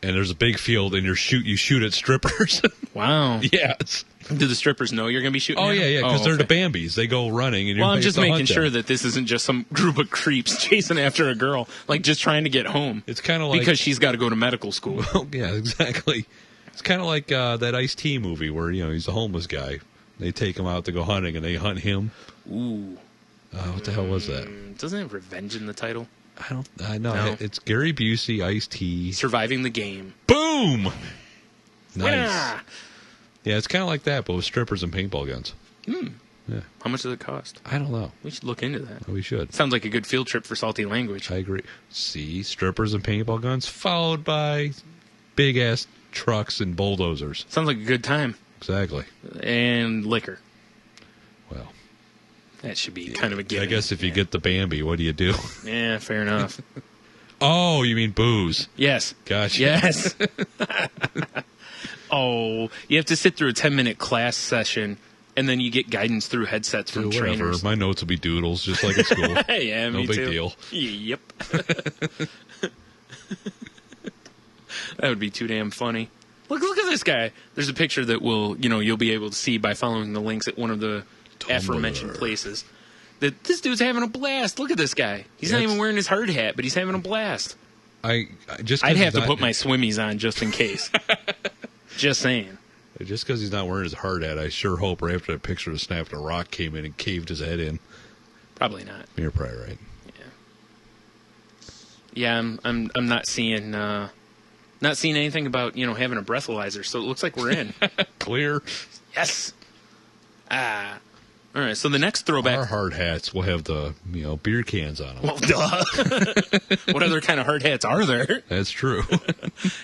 and there's a big field, and you shoot at strippers. Wow. Yes. Do the strippers know you're going to be shooting? Oh at yeah, them? because they're the okay. Bambis. They go running, and Well, I'm you just have to making hunt sure them. that this isn't just some group of creeps chasing after a girl, like just trying to get home. It's kind of like because she's got to go to medical school. Oh, yeah, exactly. It's kind of like that Ice-T movie where he's a homeless guy. They take him out to go hunting, and they hunt him. Ooh. What the hell was that? Doesn't it have revenge in the title? I know. No. It's Gary Busey, Ice-T. Surviving the game. Boom! Nice. Yeah. Yeah, it's kind of like that, but with strippers and paintball guns. Yeah. How much does it cost? I don't know. We should look into that. We should. Sounds like a good field trip for salty language. I agree. See, strippers and paintball guns, followed by big-ass trucks and bulldozers. Sounds like a good time. Exactly. And liquor. Well, That should be kind of a given. I guess if you get the Bambi, what do you do? Yeah, fair enough. Oh, you mean booze. Yes. Gotcha. Yes. Oh, you have to sit through a 10-minute class session, and then you get guidance through headsets from Whatever. trainers. My notes will be doodles, just like at school. Yeah, No me big too. deal. Yep. That would be too damn funny. Look at this guy. There's a picture that you'll be able to see by following the links at one of the aforementioned places. That this dude's having a blast. Look at this guy. He's not even wearing his hard hat, but he's having a blast. I'd have to put my swimmies on just in case. Just saying. Just because he's not wearing his hard hat, I sure hope right after that picture was snapped, a rock came in and caved his head in. Probably not. You're probably right. Yeah, I'm not seeing anything about having a breathalyzer. So it looks like we're in. Clear. Yes. All right, so the next throwback... Our hard hats will have the, beer cans on them. Well, duh. What other kind of hard hats are there? That's true.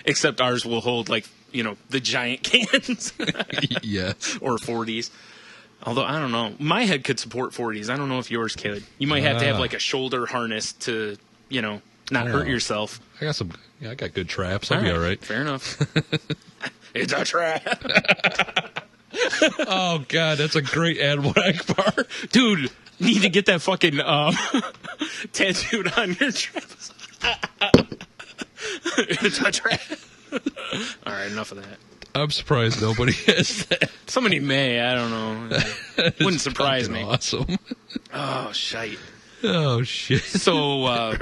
Except ours will hold, the giant cans. Yes. Or 40s. Although, I don't know. My head could support 40s. I don't know if yours could. You might have to have, a shoulder harness to, not hurt yourself. I got good traps. I'll be all right. Fair enough. It's a trap. Oh, God, that's a great Admiral Akbar. Dude, need to get that fucking tattooed on your traps. It's a trap. All right, enough of that. I'm surprised nobody has that. Somebody may, I don't know. Wouldn't surprise me. Awesome. Oh, shite. Oh, shit. So,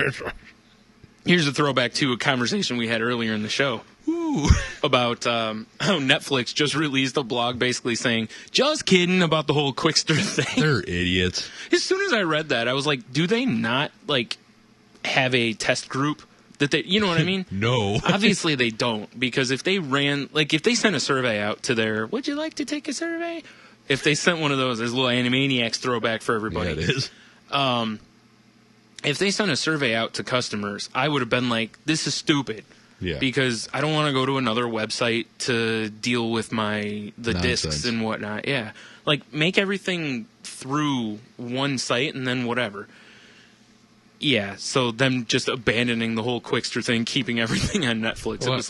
here's a throwback to a conversation we had earlier in the show. Ooh. About how Netflix just released a blog basically saying, just kidding about the whole Quickster thing. They're idiots. As soon as I read that, I was like, do they not, have a test group that they, you know what I mean? No. Obviously they don't, because if they if they sent a survey out to their, would you like to take a survey? If they sent one of those, there's a little Animaniacs throwback for everybody. Yeah, it is. If they sent a survey out to customers, I would have been like, this is stupid. Yeah. Because I don't want to go to another website to deal with the Nonsense. discs and whatnot. Yeah. Make everything through one site and then whatever. Yeah, so them just abandoning the whole Quickster thing, keeping everything on Netflix. Well, it was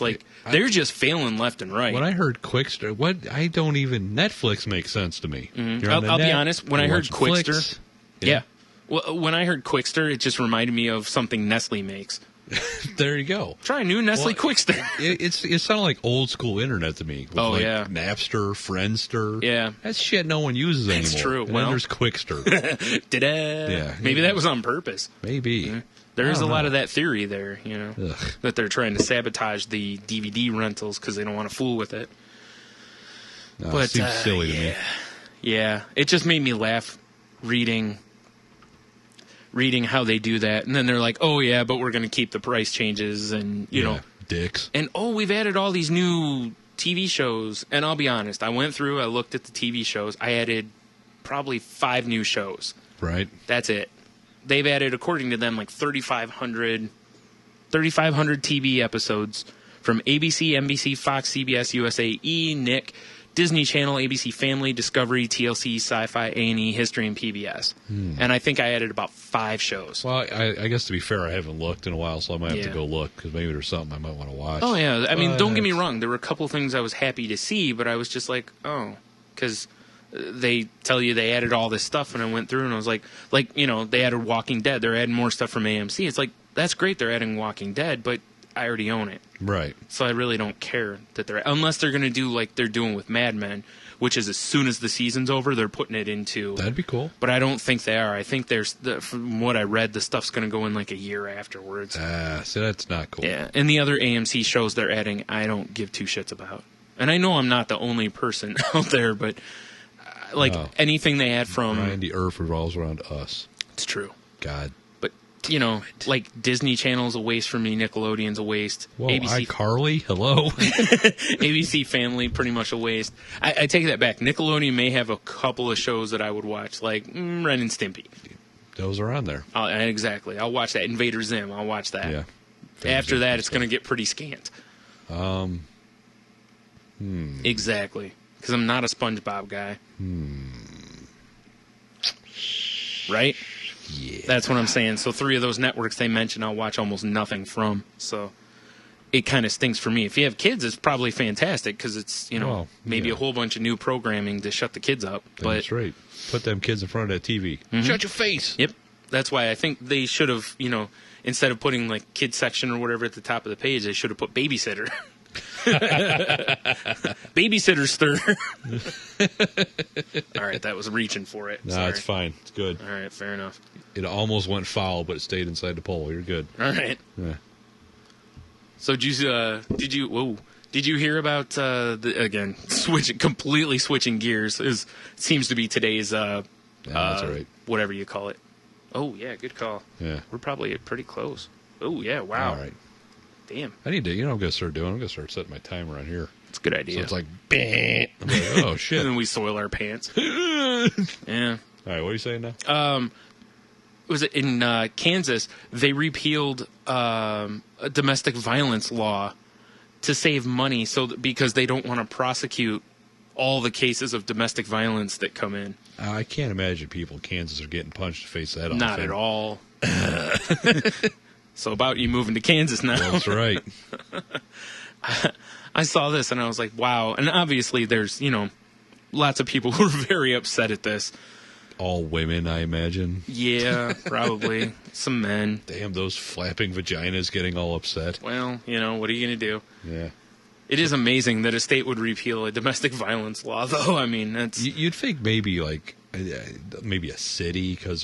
they're just failing left and right. When I heard Quickster, Netflix makes sense to me. Mm-hmm. I'll be honest, when I heard Quickster, yeah. Well, when I heard Quickster, it just reminded me of something Nestle makes. There you go. Try a new Nestle Quickster. It sounded like old school internet to me. With Napster, Friendster. Yeah. That's shit no one uses anymore. That's true. And then there's Quickster. Da-da. Yeah. Maybe that was on purpose. Maybe. Yeah. There is a lot of that theory there, that they're trying to sabotage the DVD rentals because they don't want to fool with it. No, but it seems silly to me. Yeah. It just made me laugh reading how they do that, and then they're like, oh yeah, but we're going to keep the price changes, and you know, dicks. And we've added all these new TV shows, and I'll be honest, I looked at the TV shows, I added probably 5 new shows. Right. That's it. They've added, according to them, 3,500 TV episodes from ABC, NBC, Fox, CBS, USA, Nick, Disney Channel, ABC Family, Discovery, TLC, Sci-Fi, A&E, History, and PBS. And I think I added about 5 shows. Well, I guess to be fair, I haven't looked in a while, so I might have to go look, because maybe there's something I might want to watch. Oh, yeah. I mean, don't get me wrong. There were a couple things I was happy to see, but I was just like, oh, because they tell you they added all this stuff, and I went through, and I was like, they added Walking Dead. They're adding more stuff from AMC. It's like, that's great they're adding Walking Dead, but I already own it. Right. So I really don't care that unless they're going to do like they're doing with Mad Men, which is as soon as the season's over, they're putting it into... That'd be cool. But I don't think they are. I think from what I read, the stuff's going to go in a year afterwards. So that's not cool. Yeah, and the other AMC shows they're adding, I don't give 2 shits about. And I know I'm not the only person out there, but anything they add from... Brian, the earth revolves around us. It's true. God. But, Disney Channel's a waste for me, Nickelodeon's a waste. Whoa, iCarly? Hello? ABC Family, pretty much a waste. I take that back. Nickelodeon may have a couple of shows that I would watch, like Ren and Stimpy. Those are on there. Exactly. I'll watch that. Invader Zim, I'll watch that. Yeah. After that, it's going to get pretty scant. Exactly. Because I'm not a SpongeBob guy. Right? Yeah. That's what I'm saying. So 3 of those networks they mentioned, I'll watch almost nothing from. So it kind of stinks for me. If you have kids, it's probably fantastic because it's, maybe a whole bunch of new programming to shut the kids up. That's right. Put them kids in front of that TV. Mm-hmm. Shut your face. Yep. That's why I think they should have, instead of putting kids section or whatever at the top of the page, they should have put babysitter. Babysitter stir. All right, that was reaching for it. No, Sorry. it's fine. It's good. All right, fair enough. It almost went foul, but it stayed inside the pole. You're good. All right. Yeah. So did you hear about completely switching gears seems to be today's Yeah, that's all right. whatever you call it. Oh yeah, good call. Yeah. We're probably pretty close. Oh yeah, wow. All right. Damn. I need to, what I'm going to start doing? I'm going to start setting my timer on here. It's a good idea. So it's like, bang. I'm like, oh, shit. And then we soil our pants. All Yeah. right, what are you saying now? Was it in Kansas? They repealed a domestic violence law to save money, because they don't want to prosecute all the cases of domestic violence that come in. I can't imagine people in Kansas are getting punched in the face that often. Not at all. So about you moving to Kansas now. That's right. I saw this and I was like, wow. And obviously there's, lots of people who are very upset at this. All women, I imagine. Yeah, probably. Some men. Damn, those flapping vaginas getting all upset. Well, what are you going to do? Yeah. It is amazing that a state would repeal a domestic violence law, though. I mean, that's... You'd think maybe, maybe a city, because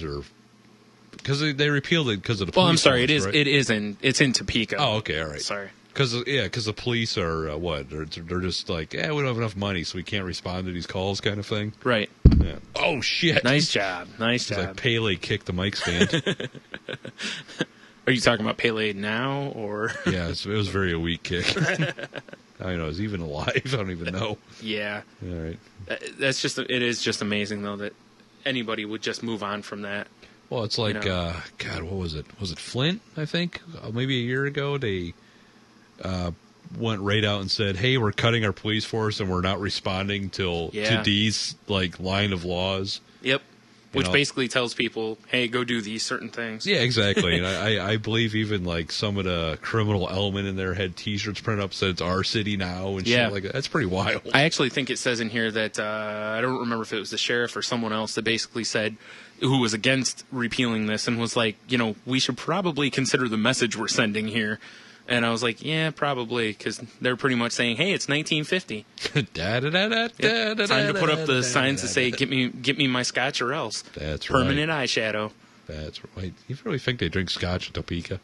they repealed it because of the police. Well, I'm sorry, force, right? it's in Topeka. Oh, okay, all right. Sorry. Because the police are, they're just like, we don't have enough money, so we can't respond to these calls kind of thing. Right. Yeah. Oh, shit. Nice job. It's like Pele kicked the mic stand. Are you talking about Pele now, or? Yeah, it was very a weak kick. I don't know, is he even alive? I don't even know. Yeah. All right. It is just amazing, though, that anybody would just move on from that. Well, it's like, God, what was it? Was it Flint, I think? Maybe a year ago, they went right out and said, hey, we're cutting our police force and we're not responding to these, line of laws. Yep. Which basically tells people, hey, go do these certain things. Yeah, exactly. And I believe even, some of the criminal element in there had T-shirts printed up said it's our city now and shit like that. That's pretty wild. I actually think it says in here that, I don't remember if it was the sheriff or someone else that basically said, who was against repealing this and was like, we should probably consider the message we're sending here. And I was like, yeah, probably, because they're pretty much saying, hey, it's 1950. Time to put up the signs to say, get me my scotch or else. That's right. Permanent eyeshadow. That's right. You really think they drink scotch in Topeka?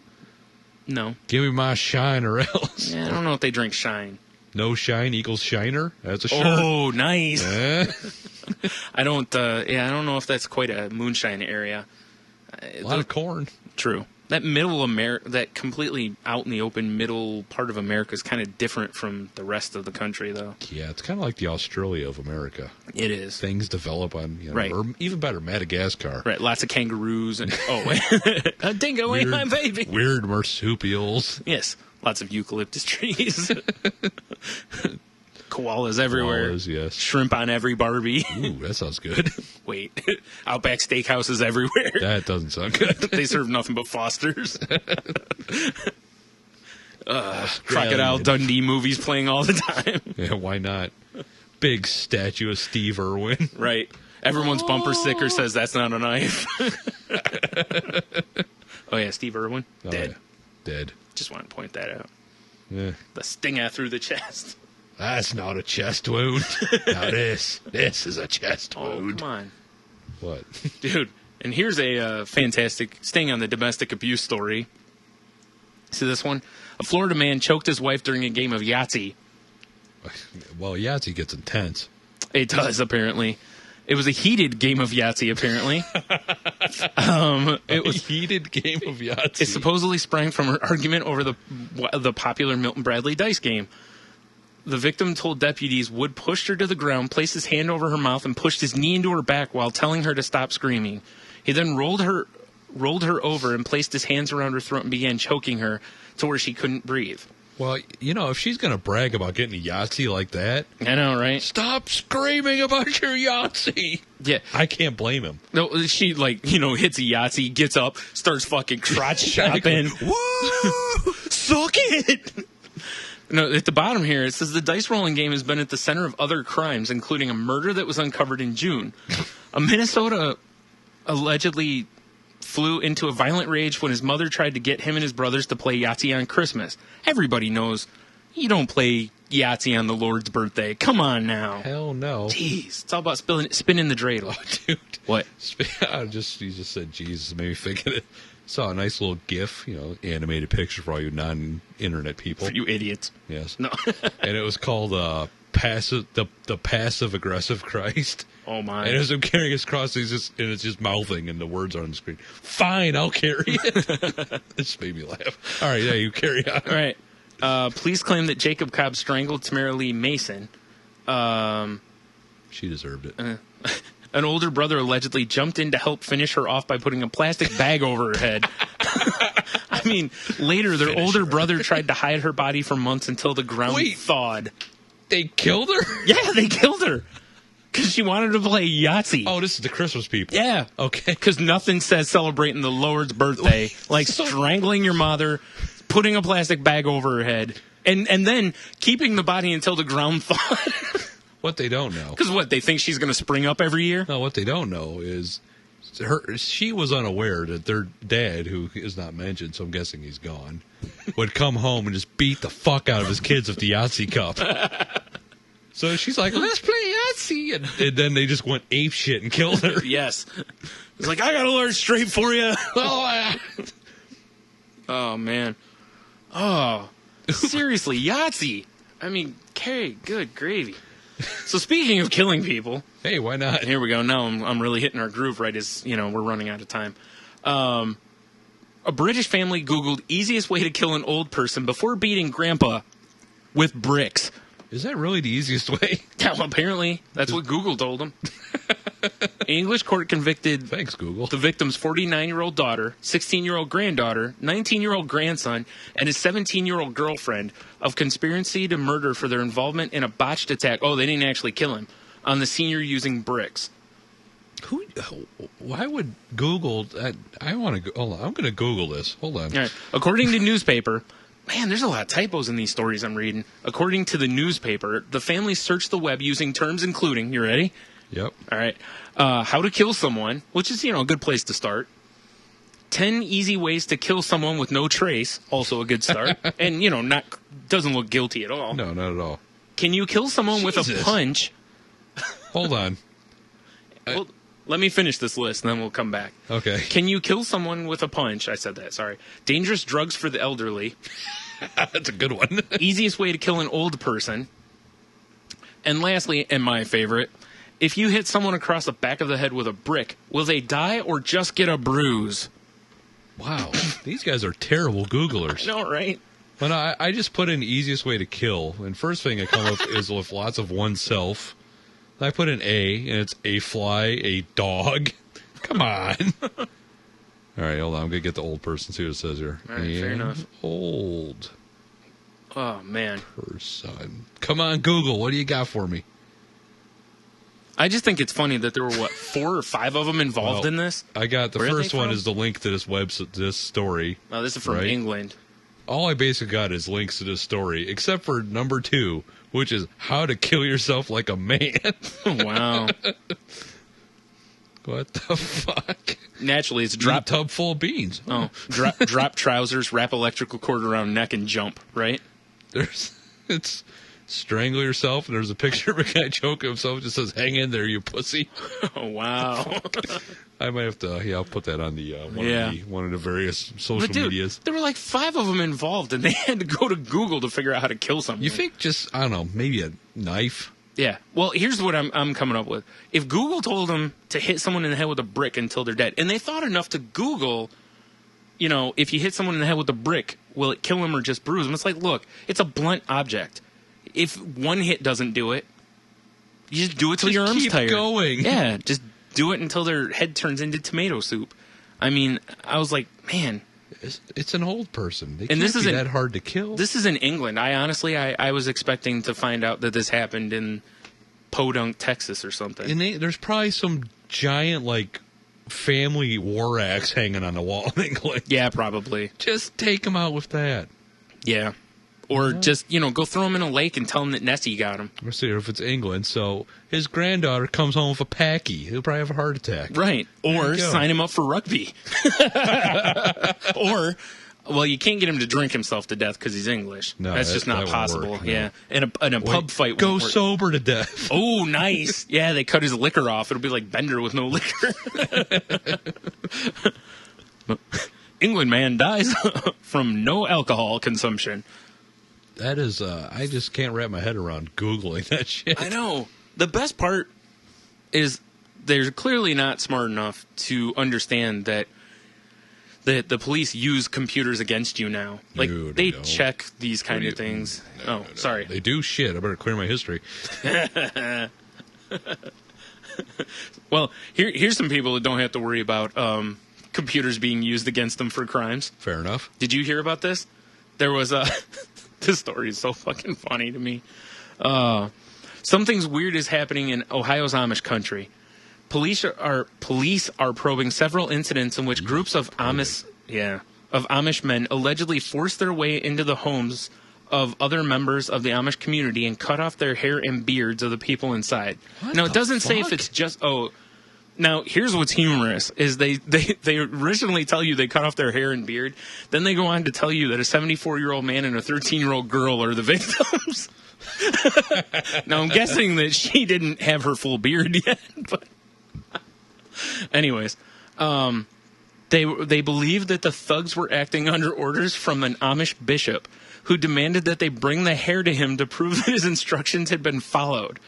No. Give me my shine or else. Yeah, I don't know if they drink shine. No shine equals shiner? That's a shirt. Oh, nice. I don't know if that's quite a moonshine area. A lot of corn. True. That that completely out in the open middle part of America is kind of different from the rest of the country, though. Yeah, it's kind of like the Australia of America. It is. Things develop on, right. Or even better, Madagascar. Right, lots of kangaroos and, a dingo ain't my baby. Weird marsupials. Yes, lots of eucalyptus trees. Koalas everywhere. Koalas, yes. Shrimp on every Barbie. Ooh, that sounds good. Wait, Outback Steakhouses everywhere. That doesn't sound good. They serve nothing but Fosters. Crocodile Dundee movies playing all the time. Yeah, why not? Big statue of Steve Irwin. Right. Everyone's bumper sticker says that's not a knife. Oh, yeah, Steve Irwin. Dead. Yeah. Dead. Just wanted to point that out. Yeah. The stinger through the chest. That's not a chest wound. Now this is a chest wound. Oh, come on. What? Dude, and here's a fantastic, staying on the domestic abuse story. See this one? A Florida man choked his wife during a game of Yahtzee. Well, Yahtzee gets intense. It does, apparently. It was a heated game of Yahtzee, apparently. It was a heated game of Yahtzee. It supposedly sprang from an argument over the popular Milton Bradley dice game. The victim told deputies Wood pushed her to the ground, placed his hand over her mouth, and pushed his knee into her back while telling her to stop screaming. He then rolled her over and placed his hands around her throat and began choking her to where she couldn't breathe. Well, if she's going to brag about getting a Yahtzee like that... I know, right? Stop screaming about your Yahtzee! Yeah. I can't blame him. No, she, hits a Yahtzee, gets up, starts fucking crotch chopping. Woo! Suck it! No, at the bottom here, it says the dice rolling game has been at the center of other crimes, including a murder that was uncovered in June. A Minnesota allegedly flew into a violent rage when his mother tried to get him and his brothers to play Yahtzee on Christmas. Everybody knows, You don't play Yahtzee on the Lord's birthday. Come on now. Hell no. Jeez, it's all about spinning the dreidel. Oh, dude. What? You just said Jesus, made me think of it. Saw a nice little GIF, animated picture for all you non-internet people. For you idiots. Yes. No. And it was called the passive aggressive Christ. Oh my! And as I'm carrying his cross, it's just mouthing, and the words are on the screen. Fine, I'll carry it. It just made me laugh. All right, yeah, you carry on. All right. Police claim that Jacob Cobb strangled Tamara Lee Mason. She deserved it. An older brother allegedly jumped in to help finish her off by putting a plastic bag over her head. I mean, later their older brother tried to hide her body for months until the ground thawed. They killed her? Yeah, they killed her. Because she wanted to play Yahtzee. Oh, this is the Christmas people. Yeah. Okay. Because nothing says celebrating the Lord's birthday like strangling your mother, putting a plastic bag over her head, and then keeping the body until the ground thawed. What they don't know. Because what, they think she's going to spring up every year? No, what they don't know is she was unaware that their dad, who is not mentioned, so I'm guessing he's gone, would come home and just beat the fuck out of his kids with the Yahtzee cup. So she's like, let's play Yahtzee. And then they just went ape shit and killed her. Yes. It's like, I got a large straight for you. Oh, man. Oh, seriously, Yahtzee. I mean, Carrie, good gravy. So speaking of killing people. Hey, why not? Here we go. Now I'm really hitting our groove right as, we're running out of time. A British family Googled easiest way to kill an old person before beating Grandpa with bricks. Is that really the easiest way? Yeah, well, apparently. That's what Google told them. English court convicted Thanks, Google. the victim's 49-year-old daughter, 16-year-old granddaughter, 19-year-old grandson, and his 17-year-old girlfriend of conspiracy to murder for their involvement in a botched attack. Oh, they didn't actually kill him. On the senior using bricks. Why would Google... I want to... Hold on. I'm going to Google this. Hold on. All right. According to newspaper... Man, there's a lot of typos in these stories I'm reading. According to the newspaper, the family searched the web using terms including... You ready? Yep. All right. How to kill someone, which is, a good place to start. 10 easy ways to kill someone with no trace, also a good start. And, doesn't look guilty at all. No, not at all. Can you kill someone with a punch? Hold on. Well, let me finish this list, and then we'll come back. Okay. Can you kill someone with a punch? I said that, sorry. Dangerous drugs for the elderly. That's a good one. Easiest way to kill an old person. And lastly, and my favorite, if you hit someone across the back of the head with a brick, will they die or just get a bruise? Wow. These guys are terrible Googlers. I know, right? Well, no, I just put in easiest way to kill, and first thing I come up is with lots of oneself. I put in A, and it's a fly, a dog. Come on. All right, hold on. I'm going to get the old person, see what it says here. All right, fair enough. Old Oh, man. person. Come on, Google. What do you got for me? I just think it's funny that there were, 4 or 5 of them involved in this? I got the Where are first they one from? is the link to this website, this story. Oh, this is from Right. England. All I basically got is links to this story, except for number 2, which is how to kill yourself like a man. Wow. What the fuck? Naturally, it's Drop drop. tub full of beans. Oh, drop trousers, wrap electrical cord around neck, and jump, right? It's strangle yourself, and there's a picture of a guy choking himself. It just says, hang in there, you pussy. Oh, wow. I might have to, I'll put that on the, one of the various social But dude, medias. there were 5 of them involved, and they had to go to Google to figure out how to kill someone. You think just, I don't know, maybe a knife? Yeah. Well, here's what I'm coming up with. If Google told them to hit someone in the head with a brick until they're dead, and they thought enough to Google, if you hit someone in the head with a brick, will it kill them or just bruise them? It's like, look, it's a blunt object. If one hit doesn't do it, you just do it till your arm's keep tired. Going. Yeah, just do it until their head turns into tomato soup. I mean, I was like, man. It's an old person. They And can't be that hard to kill. This is in England. I was expecting to find out that this happened in Podunk, Texas or something. And there's probably some giant, family war axe hanging on the wall in England. Yeah, probably. Just take them out with that. Yeah. Or just, go throw him in a lake and tell him that Nessie got him. Let's see if it's England. So his granddaughter comes home with a packy. He'll probably have a heart attack. Right. Or you go. sign him up for rugby. Or Well, you can't get him to drink himself to death because he's English. No, that's just not that won't possible. work, no. Yeah, and a pub fight Go won't work. sober to death. Oh, nice. Yeah, they cut his liquor off. It'll be like Bender with no liquor. England man dies from no alcohol consumption. That is, I just can't wrap my head around Googling that shit. I know. The best part is they're clearly not smart enough to understand that the police use computers against you now. Like, No, they don't. check these kind of things. No, sorry. They do shit. I better clear my history. Well, here's some people that don't have to worry about computers being used against them for crimes. Fair enough. Did you hear about this? There was a... This story is so fucking funny to me. Something's weird is happening in Ohio's Amish country. Police are probing several incidents in which groups of Amish men allegedly forced their way into the homes of other members of the Amish community and cut off their hair and beards of the people inside. Now, it doesn't say if it's just Now, here's what's humorous, is they originally tell you they cut off their hair and beard. Then they go on to tell you that a 74-year-old man and a 13-year-old girl are the victims. Now, I'm guessing that she didn't have her full beard yet. But anyways, they believed that the thugs were acting under orders from an Amish bishop who demanded that they bring the hair to him to prove that his instructions had been followed.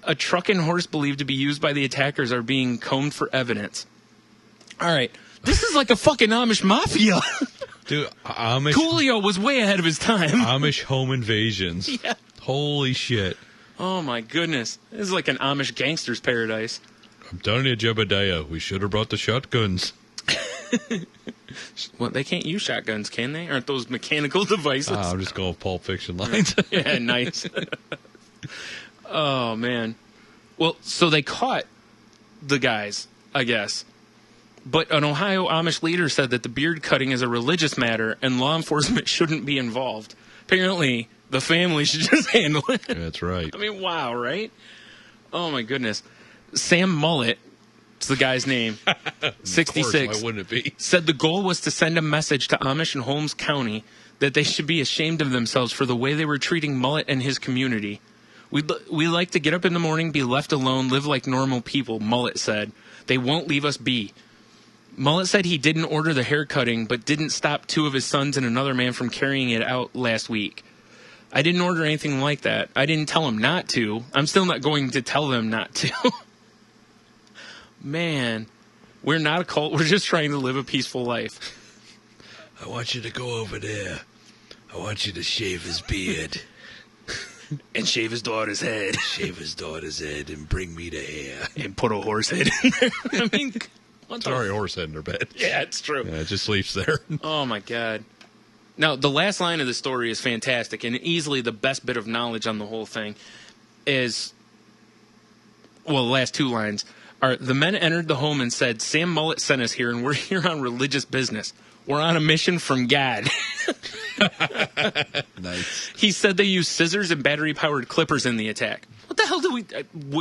A truck and horse believed to be used by the attackers are being combed for evidence. All right. This is like a fucking Amish mafia. Dude, Amish... Coolio was way ahead of his time. Amish home invasions. Yeah. Holy shit. Oh, my goodness. This is like an Amish gangster's paradise. I'm telling you, Jebediah, we should have brought the shotguns. Well, they can't use shotguns, can they? Aren't those mechanical devices? I'm just going with Pulp Fiction lines. Yeah, nice. Oh, man. Well, so they caught the guys, I guess. But an Ohio Amish leader said that the beard cutting is a religious matter and law enforcement shouldn't be involved. Apparently, the family should just handle it. That's right. I mean, wow, right? Oh, my goodness. Sam Mullet, it's the guy's name, 66, Of course, why wouldn't it be? said the goal was to send a message to Amish and Holmes County that they should be ashamed of themselves for the way they were treating Mullet and his community. We like to get up in the morning, be left alone, live like normal people, Mullet said. They won't leave us be. Mullet said he didn't order the hair cutting, but didn't stop two of his sons and another man from carrying it out last week. I didn't order anything like that. I didn't tell them not to. I'm still not going to tell them not to. Man, we're not a cult. We're just trying to live a peaceful life. I want you to go over there. I want you to shave his beard. And shave his daughter's head. Shave his daughter's head and bring me the hair. And put a horse head in there. I mean, what Sorry, horse head in her bed. Yeah, it's true. Yeah, it just sleeps there. Oh, my God. Now, the last line of the story is fantastic, and easily the best bit of knowledge on the whole thing is, well, the last two lines are, the men entered the home and said, Sam Mullet sent us here, and we're here on religious business. We're on a mission from God. Nice. He said they used scissors and battery-powered clippers in the attack. What the hell did we...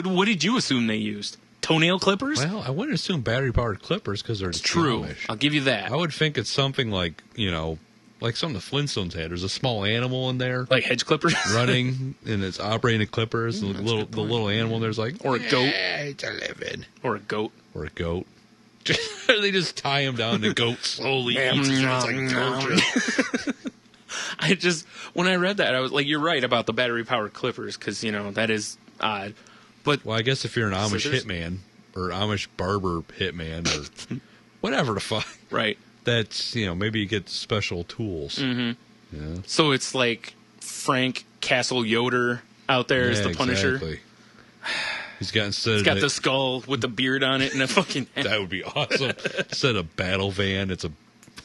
What did you assume they used? Toenail clippers? Well, I wouldn't assume battery-powered clippers because they're True. Amish. I'll give you that. I would think it's something like, like something the Flintstones had. There's a small animal in there Like hedge clippers? running, and it's operating the clippers. And the little animal there's like, Or a goat. It's a living. Or a goat. Or a goat. They just tie him down. The goat slowly eats it. It's like I just, when I read that, I was like, you're right about the battery-powered clippers, because, that is odd. But well, I guess if you're an Amish Scissors? hitman, or Amish barber hitman, or whatever the fuck, right. that's, maybe you get special tools. Mm-hmm. Yeah. So it's like Frank Castle Yoder out there as the Punisher. Exactly. He's got the skull with the beard on it and a fucking... That would be awesome. Instead of battle van, it's a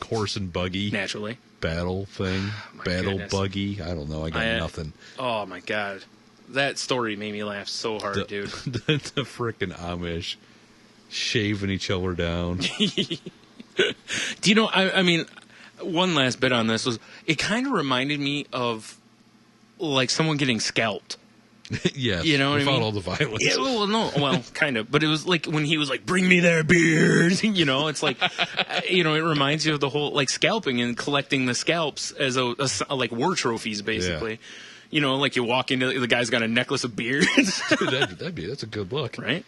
horse and buggy. Naturally. Battle thing. My Battle goodness. buggy. I don't know. I got nothing. Oh, my God. That story made me laugh so hard, dude. The frickin' Amish shaving each other down. Do you know, I mean, one last bit on this was, it kind of reminded me of, like, someone getting scalped. Yes. You know what I without mean? all the violence. Yeah, well, kind of. But it was like when he was like, "Bring me their beers," you know. It's like, it reminds you of the whole like scalping and collecting the scalps as a like war trophies, basically. Yeah. You know, like you walk into the guy's got a necklace of beards. Dude, that's a good look, right?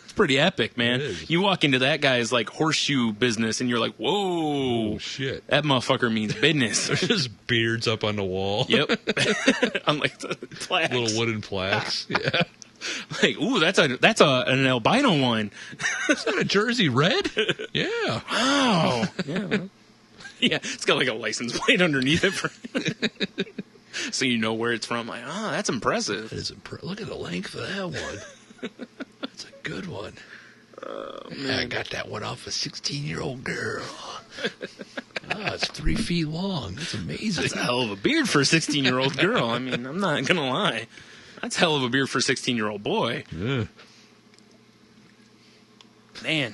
It's pretty epic, man. You walk into that guy's like horseshoe business, and you're like, "Whoa, shit! That motherfucker means business." There's just beards up on the wall. Yep, on like the plaques, little wooden plaques. Yeah, like ooh, that's an albino one. Is that a Jersey red? Yeah. Wow. Yeah. Yeah, it's got like a license plate underneath it for. So you know where it's from. Like, that's impressive. That is look at the length of that one. That's a good one. I got that one off a 16-year-old girl. It's 3 feet long. That's amazing. That's a hell of a beard for a 16-year-old girl. I mean, I'm not gonna lie. That's a hell of a beard for a 16-year-old boy. Yeah. Man.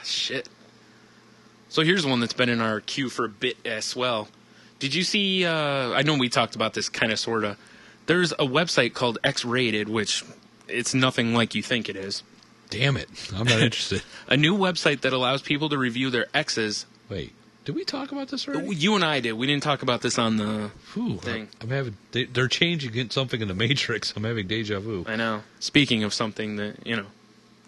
Shit. So here's one that's been in our queue for a bit as well. Did you see, I know we talked about this kind of, sort of. There's a website called X-Rated, which it's nothing like you think it is. Damn it. I'm not interested. A new website that allows people to review their exes. Wait, did we talk about this already? You and I did. We didn't talk about this on the thing. I'm having, they're changing something in the Matrix. I'm having deja vu. I know. Speaking of something that,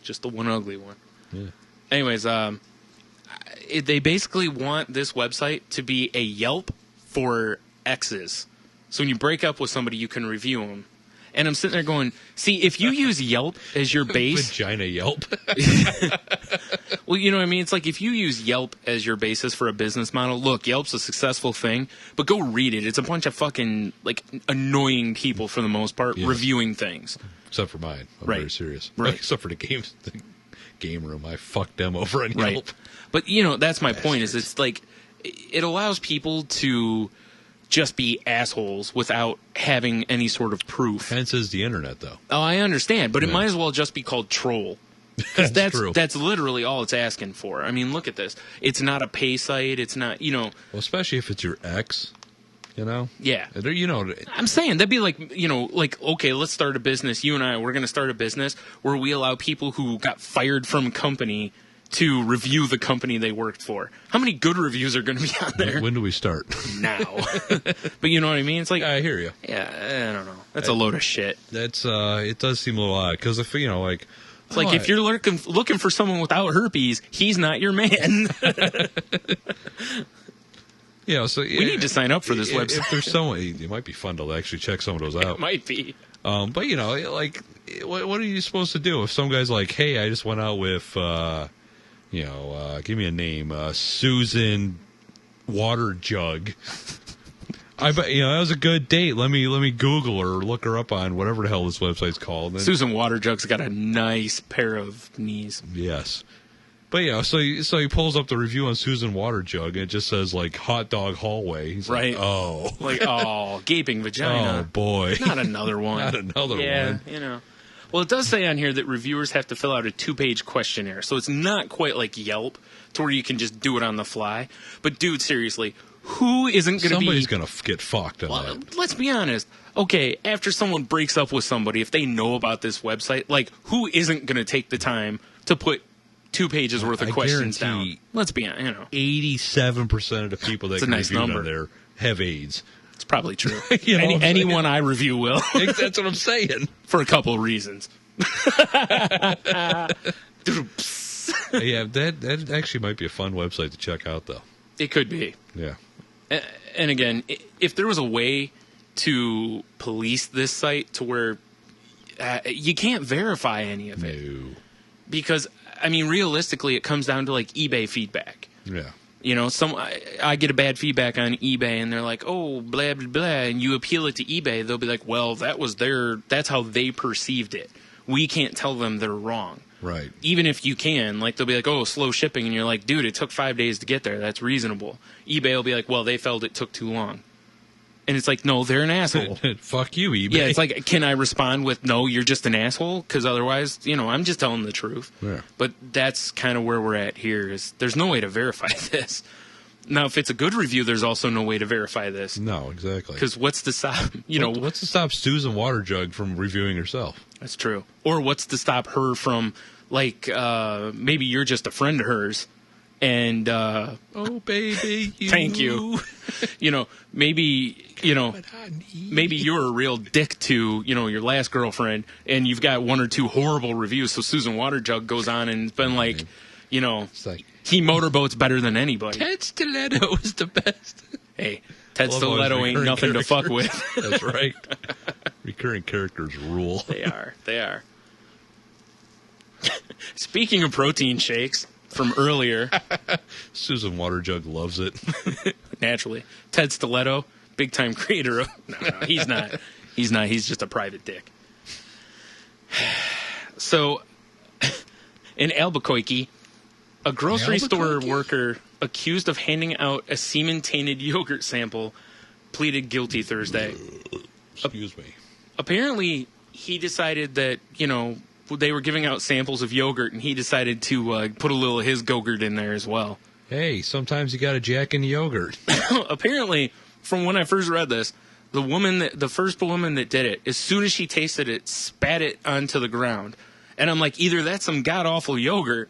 just the one ugly one. Yeah. Anyways, they basically want this website to be a Yelp for exes. So when you break up with somebody, you can review them. And I'm sitting there going, see, if you use Yelp as your base... Vagina Yelp. Well, you know what I mean? It's like if you use Yelp as your basis for a business model, look, Yelp's a successful thing, but go read it. It's a bunch of fucking, like, annoying people for the most part reviewing things. Except for mine. I'm very serious. Right. Except for the game room. I fucked them over on Yelp. But, that's my point, is it's like... It allows people to just be assholes without having any sort of proof. Hence is the internet, though. Oh, I understand, but it might as well just be called troll. Because that's literally all it's asking for. I mean, look at this. It's not a pay site. It's not, Well, especially if it's your ex, Yeah. I'm saying that'd be like, okay, let's start a business. You and I, we're going to start a business where we allow people who got fired from a company to review the company they worked for. How many good reviews are going to be on there? When do we start? Now. But you know what I mean? It's like... I hear you. Yeah, I don't know. That's a load of shit. That's, it does seem a little odd, because if, like... It's like, if you're looking for someone without herpes, he's not your man. So... We need to sign up for this website. If there's someone... It might be fun to actually check some of those out. It might be. But, like, what are you supposed to do? If some guy's like, hey, I just went out with... give me a name, Susan Water Jug. I bet that was a good date. Let me Google her or look her up on whatever the hell this website's called. And Susan Water Jug's got a nice pair of knees. Yes, but so he pulls up the review on Susan Water Jug and it just says like hot dog hallway. He's right. Like, gaping vagina. Oh boy, not another one. Not another one. Yeah, Well, it does say on here that reviewers have to fill out a 2-page questionnaire, so it's not quite like Yelp, to where you can just do it on the fly. But, dude, seriously, who isn't going to be... Somebody's going to get fucked on that. Let's be honest. Okay, after someone breaks up with somebody, if they know about this website, like, who isn't going to take the time to put 2 pages worth of questions down? Let's be honest, 87% of the people that nice review number. on there have AIDS. It's probably true. Anyone I review will. That's what I'm saying. For a couple of reasons. Yeah, that actually might be a fun website to check out, though. It could be. Yeah. And again, if there was a way to police this site to where you can't verify any of it. No. Because, I mean, realistically, it comes down to, like, eBay feedback. Yeah. I get a bad feedback on eBay, and they're like, "Oh, blah blah blah," and you appeal it to eBay. They'll be like, "Well, that's how they perceived it. We can't tell them they're wrong." Right. Even if you can, like, they'll be like, "Oh, slow shipping," and you're like, "Dude, it took 5 days to get there. That's reasonable." eBay will be like, "Well, they felt it took too long," and it's like, "No, they're an asshole." Fuck you, eBay. Yeah, it's like, can I respond with, "No, you're just an asshole"? Because otherwise, I'm just telling the truth. Yeah. But that's kind of where we're at here. Is there's no way to verify this. Now, if it's a good review, there's also no way to verify this. No, exactly. Because what's to stop, what's to stop Susan Waterjug from reviewing herself? That's true. Or what's to stop her from, like, maybe you're just a friend of hers, and oh baby, thank you. Maybe maybe you're a real dick to your last girlfriend, and you've got one or two horrible reviews. So Susan Waterjug goes on and been like, it's like, he motorboats better than anybody. Ted Stiletto is the best. Hey, Ted Stiletto ain't nothing to fuck with. That's right. Recurring characters rule. They are. Speaking of protein shakes from earlier, Susan Waterjug loves it. Naturally. Ted Stiletto, big time creator of... No, he's not. He's not. He's just a private dick. So, in Albuquerque, a grocery store worker accused of handing out a semen-tainted yogurt sample pleaded guilty Thursday. Excuse me. Apparently, he decided that, they were giving out samples of yogurt, and he decided to put a little of his Go-Gurt in there as well. Hey, sometimes you got to jack in the yogurt. Apparently, from when I first read this, the first woman that did it, as soon as she tasted it, spat it onto the ground. And I'm like, either that's some god-awful yogurt,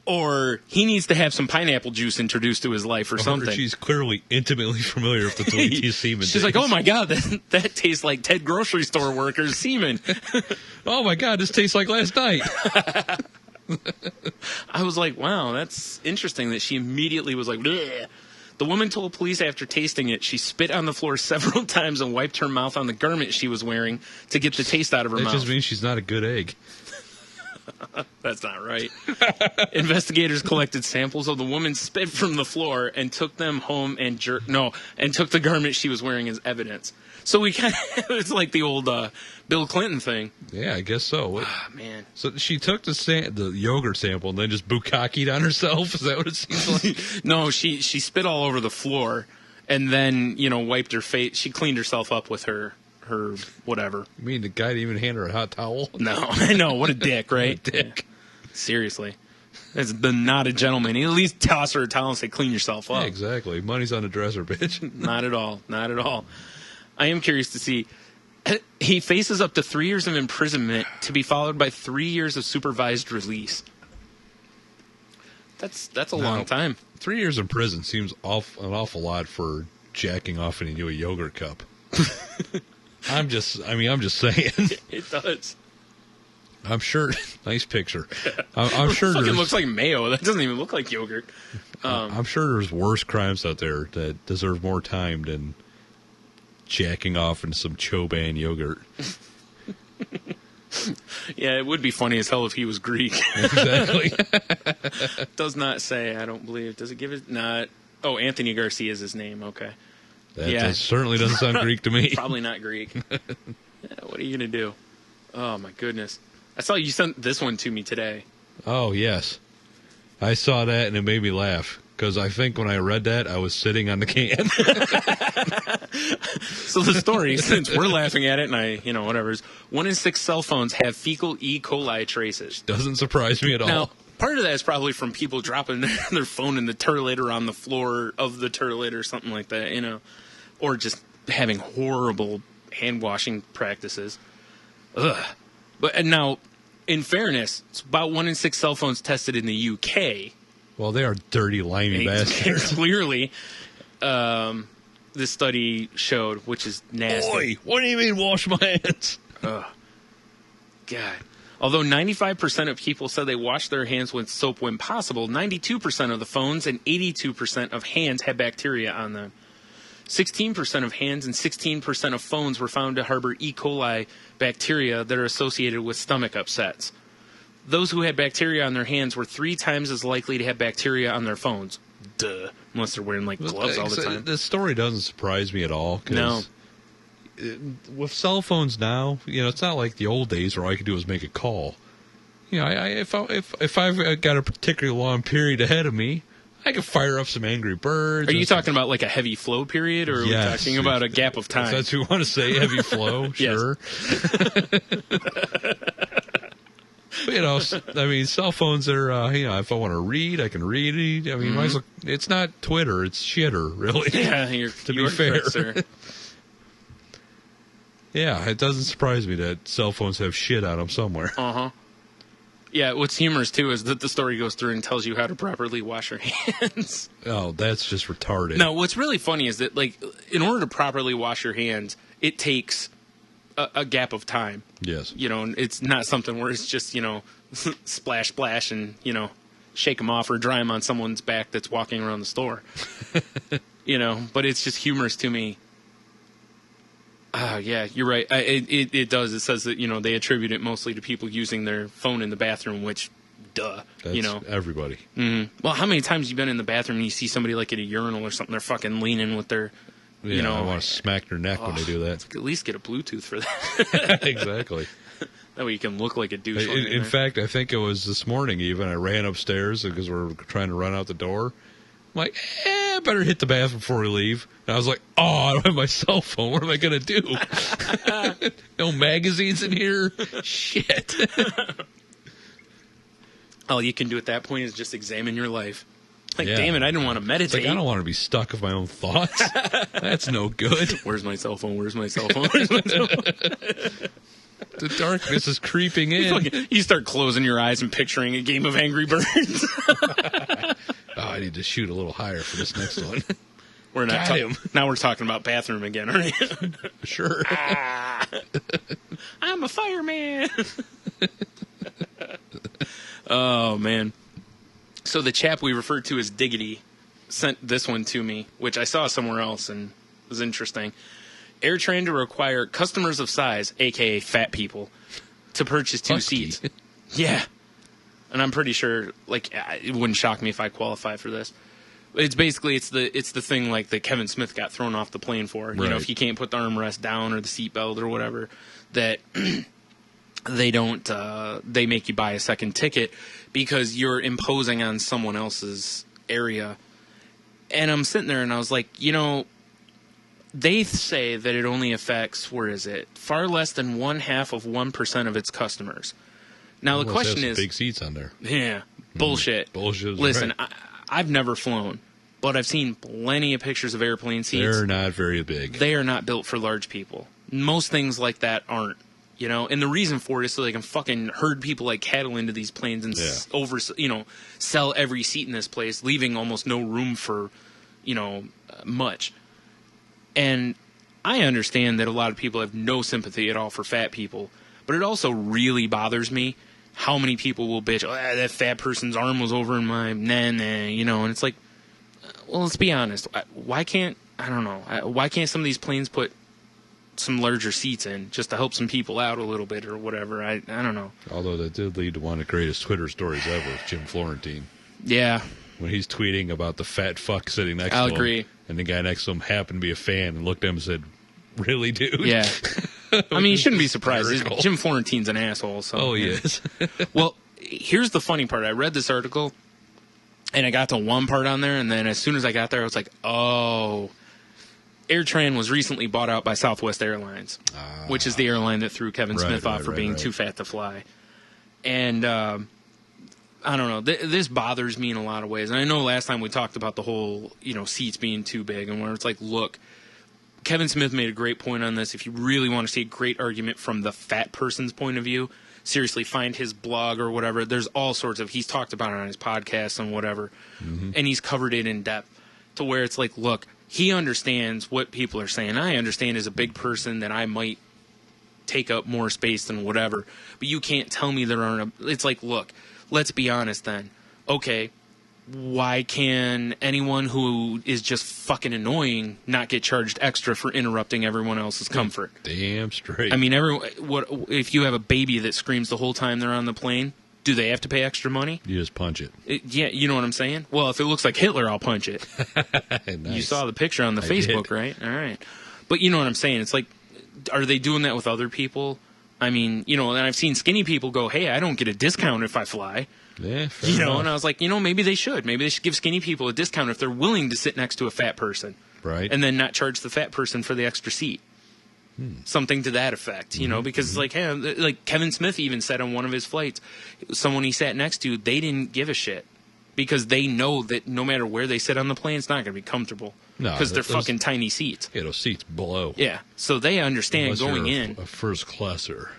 or he needs to have some pineapple juice introduced to his life or something. She's clearly intimately familiar with the Tweety semen. She's like, oh my God, that tastes like Ted grocery store worker's semen. Oh my God, this tastes like last night. I was like, wow, that's interesting that she immediately was like, bleh. The woman told police after tasting it, she spit on the floor several times and wiped her mouth on the garment she was wearing to get the taste out of her mouth. That just means she's not a good egg. That's not right. Investigators collected samples of the woman's spit from the floor and took them home and took the garment she was wearing as evidence. So we kind of, it's like the old Bill Clinton thing. Yeah, I guess so. Oh, man. So she took the yogurt sample and then just bukkakied on herself? Is that what it seems like? No, she spit all over the floor and then, wiped her face. She cleaned herself up with her whatever. You mean the guy didn't even hand her a hot towel? No, I know. What a dick, right? What a dick. Seriously. That's not a gentleman. He'd at least toss her a towel and say, clean yourself up. Yeah, exactly. Money's on the dresser, bitch. Not at all. Not at all. I am curious to see. He faces up to 3 years of imprisonment to be followed by 3 years of supervised release. That's a long time. 3 years in prison seems an awful lot for jacking off into a yogurt cup. I'm just saying. It does. I'm sure. Nice picture. I'm sure. It fucking looks like mayo. That doesn't even look like yogurt. I'm sure there's worse crimes out there that deserve more time than jacking off in some Choban yogurt. Yeah, it would be funny as hell if he was Greek. Exactly. Does not say, I don't believe. Does it give it? Not. Oh, Anthony Garcia is his name. Okay. That certainly doesn't sound Greek to me. Probably not Greek. Yeah, what are you going to do? Oh, my goodness. I saw you sent this one to me today. Oh, yes. I saw that and it made me laugh. Because I think when I read that, I was sitting on the can. So the story, since we're laughing at it, and whatever, is 1 in 6 cell phones have fecal E. coli traces. Doesn't surprise me at all. Now, part of that is probably from people dropping their phone in the toilet or on the floor of the toilet or something like that, or just having horrible hand washing practices. Ugh. But now, in fairness, it's about 1 in 6 cell phones tested in the UK. Well, they are dirty, limey bastards. Clearly, this study showed, which is nasty. Oi, what do you mean wash my hands? Ugh. God. Although 95% of people said they wash their hands with soap when possible, 92% of the phones and 82% of hands had bacteria on them. 16% of hands and 16% of phones were found to harbor E. coli bacteria that are associated with stomach upsets. Those who had bacteria on their hands were 3 times as likely to have bacteria on their phones. Duh. Unless they're wearing, gloves all the time. This story doesn't surprise me at all. No. With cell phones now, it's not like the old days where all I could do was make a call. If I've got a particularly long period ahead of me, I could fire up some Angry Birds. Are you talking about like a heavy flow period, or are we talking about a gap of time? If that's what you want to say, heavy flow, sure. You know, I mean, cell phones are, you know, if I want to read, I can read. I mean, might as well, it's not Twitter, it's shitter, really. Yeah, to be fair. Correct, sir. Yeah, it doesn't surprise me that cell phones have shit on them somewhere. Uh-huh. Yeah, what's humorous, too, is that the story goes through and tells you how to properly wash your hands. Oh, that's just retarded. Now, what's really funny is that, like, in order to properly wash your hands, it takes a gap of time. Yes. You know, it's not something where it's just, you know, splash, splash, and, you know, shake them off or dry them on someone's back that's walking around the store. You know, but it's just humorous to me. Yeah, you're right. It does. It says that, you know, they attribute it mostly to people using their phone in the bathroom, which, duh. That's you know, everybody. Mm-hmm. Well, how many times have you been in the bathroom and you see somebody like at a urinal or something? They're fucking leaning with their, Yeah, you know. I want to smack their neck when they do that. At least get a Bluetooth for that. Exactly. That way you can look like a douche. In fact, I think it was this morning even. I ran upstairs because we're trying to run out the door. I'm like, I better hit the bathroom before we leave. And I was like, oh, I don't have my cell phone. What am I going to do? No magazines in here? Shit. All you can do at that point is just examine your life. Like, Yeah. damn it, I didn't want to meditate. It's like, I don't want to be stuck with my own thoughts. That's no good. Where's my cell phone? Where's my cell phone? Where's my cell phone? The darkness is creeping in. You start closing your eyes and picturing a game of Angry Birds. Oh, I need to shoot a little higher for this next one. We're not Got him. Now we're talking about bathroom again, aren't you? Sure. I'm a fireman. Oh, man. So the chap we referred to as Diggity sent this one to me, which I saw somewhere else and was interesting. AirTran to require customers of size, a.k.a. fat people, to purchase 2 Husky. seats. Yeah. And I'm pretty sure, like, it wouldn't shock me if I qualify for this. It's basically, it's the thing, like, that Kevin Smith got thrown off the plane for. You know, if you can't put the armrest down or the seatbelt or whatever, that they don't, they make you buy a second ticket because you're imposing on someone else's area. And I'm sitting there and I was like, you know, they say that it only affects, where is it? Far less than 0.5% of its customers. Now, the question is... big seats on there. Yeah, bullshit. Bullshit. Listen, right. I've never flown, but I've seen plenty of pictures of airplane seats. They're not very big. They are not built for large people. Most things like that aren't. You know, and the reason for it is so they can fucking herd people like cattle into these planes and sell every seat in this place, leaving almost no room for, much. And I understand that a lot of people have no sympathy at all for fat people, but it also really bothers me how many people will bitch, oh, that fat person's arm was over in my and it's like, well, let's be honest. Why can't some of these planes put some larger seats in just to help some people out a little bit or whatever? I don't know. Although that did lead to one of the greatest Twitter stories ever, Jim Florentine. Yeah. When he's tweeting about the fat fuck sitting next to him. I'll agree. And the guy next to him happened to be a fan and looked at him and said, really, dude? Yeah. I mean, you shouldn't be surprised. Hysterical. Jim Florentine's an asshole. So. Oh, he is. Well, here's the funny part. I read this article, and I got to one part on there, and then as soon as I got there, I was like, oh, AirTran was recently bought out by Southwest Airlines, which is the airline that threw Kevin Smith off for being too fat to fly. And I don't know. This bothers me in a lot of ways. And I know last time we talked about the whole, seats being too big, and where it's like, look, Kevin Smith made a great point on this. If you really want to see a great argument from the fat person's point of view, seriously, find his blog or whatever. There's all sorts of, he's talked about it on his podcast and whatever, and he's covered it in depth to where it's like, look, he understands what people are saying. I understand as a big person that I might take up more space than whatever, but you can't tell me there aren't it's like, look, let's be honest then. Okay, why can anyone who is just fucking annoying not get charged extra for interrupting everyone else's comfort? Damn straight. I mean, what if you have a baby that screams the whole time they're on the plane? Do they have to pay extra money? You just punch it. Yeah, you know what I'm saying? Well, if it looks like Hitler, I'll punch it. Nice. You saw the picture on the Facebook, did. right? All right. But you know what I'm saying? It's like, are they doing that with other people? I mean, and I've seen skinny people go, hey, I don't get a discount if I fly. Yeah, fair enough. And I was like, maybe they should. Maybe they should give skinny people a discount if they're willing to sit next to a fat person. Right. And then not charge the fat person for the extra seat. Something to that effect, you know, because like Kevin Smith even said on one of his flights, someone he sat next to, they didn't give a shit because they know that no matter where they sit on the plane, it's not going to be comfortable because they're fucking tiny seats. Yeah, those seats blow. Yeah, so they understand going in. A first classer.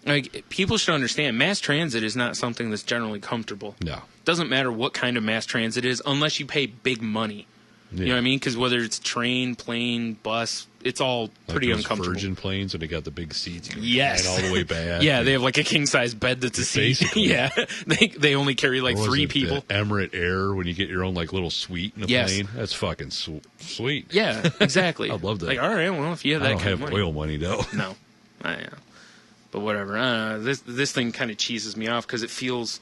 Like, people should understand, mass transit is not something that's generally comfortable. No. Doesn't matter what kind of mass transit it is, unless you pay big money. Yeah. You know what I mean? Because whether it's train, plane, bus, it's all pretty uncomfortable. Virgin planes, and they got the big seats. Yes. All the way back. Yeah, they have like a king-size bed that's a seat. Yeah, they only carry like 3 people. Emirate Air, when you get your own like little suite in a plane. That's fucking sweet. Yeah, exactly. I love that. Like, all right, well, if you have that kind of money. I don't have oil money, though. No. But whatever. This thing kind of cheeses me off because it feels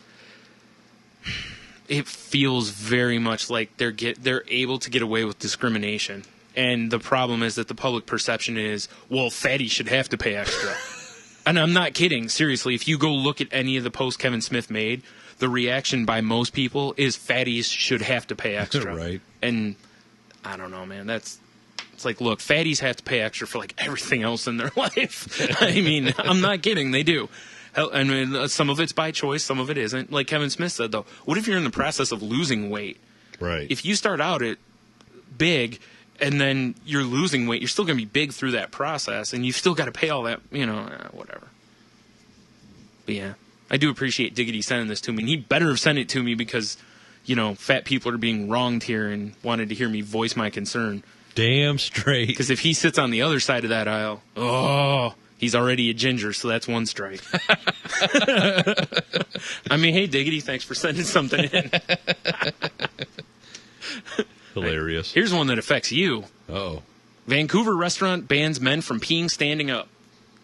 very much like they're able to get away with discrimination. And the problem is that the public perception is, well, fatties should have to pay extra. And I'm not kidding. Seriously, if you go look at any of the posts Kevin Smith made, the reaction by most people is fatties should have to pay extra. Right. And I don't know, man. It's like, look, fatties have to pay extra for like everything else in their life. I mean, I'm not kidding. They do. I mean, some of it's by choice, some of it isn't. Like Kevin Smith said, though, what if you're in the process of losing weight? Right. If you start out at big and then you're losing weight, you're still going to be big through that process, and you've still got to pay all that, whatever. But yeah, I do appreciate Diggity sending this to me. And he better have sent it to me because, fat people are being wronged here and wanted to hear me voice my concern. Damn straight. Because if he sits on the other side of that aisle, he's already a ginger, so that's 1 strike. I mean, hey, Diggity, thanks for sending something in. Hilarious. Here's one that affects you. Uh-oh. Vancouver restaurant bans men from peeing standing up.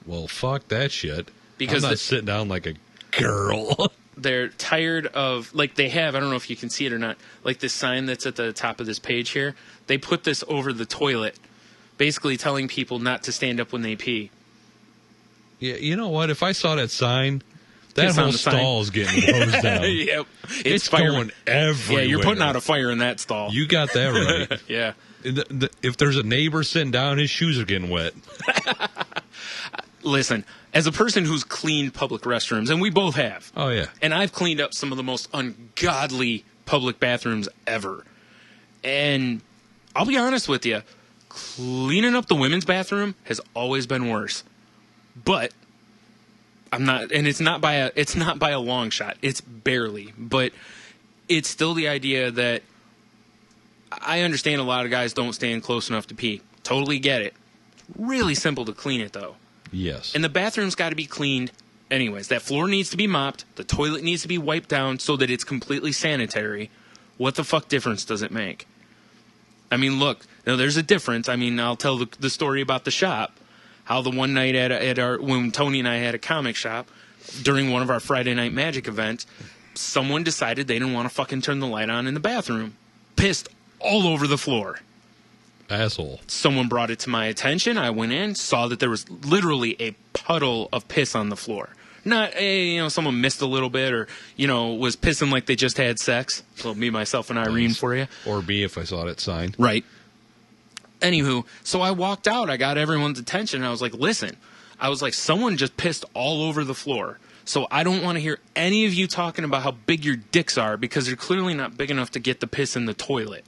Well, fuck that shit. Because I'm not sitting down like a girl. They're tired of, like they have, I don't know if you can see it or not, like this sign that's at the top of this page here. They put this over the toilet, basically telling people not to stand up when they pee. Yeah, you know what? If I saw that sign, that whole stall is getting hosed down. Yep. It's going everywhere. Yeah, you're putting out a fire in that stall. You got that right. Yeah. If there's a neighbor sitting down, his shoes are getting wet. Listen, as a person who's cleaned public restrooms, and we both have. Oh, yeah. And I've cleaned up some of the most ungodly public bathrooms ever. And I'll be honest with you, cleaning up the women's bathroom has always been worse. But I'm not, and it's not by a long shot. It's barely, but it's still the idea that I understand a lot of guys don't stand close enough to pee. Totally get it. Really simple to clean it though. Yes. And the bathroom's got to be cleaned anyways. That floor needs to be mopped. The toilet needs to be wiped down so that it's completely sanitary. What the fuck difference does it make? I mean, look, there's a difference. I mean, I'll tell the story about the shop. How the one night when Tony and I had a comic shop, during one of our Friday Night Magic events, someone decided they didn't want to fucking turn the light on in the bathroom. Pissed all over the floor. Asshole. Someone brought it to my attention. I went in, saw that there was literally a puddle of piss on the floor. Not someone missed a little bit or, was pissing like they just had sex. Well, me, myself, and Irene for you. Or me if I saw that sign. Right. Anywho, so I walked out. I got everyone's attention. And I was like, listen. I was like, someone just pissed all over the floor. So I don't want to hear any of you talking about how big your dicks are because they're clearly not big enough to get the piss in the toilet.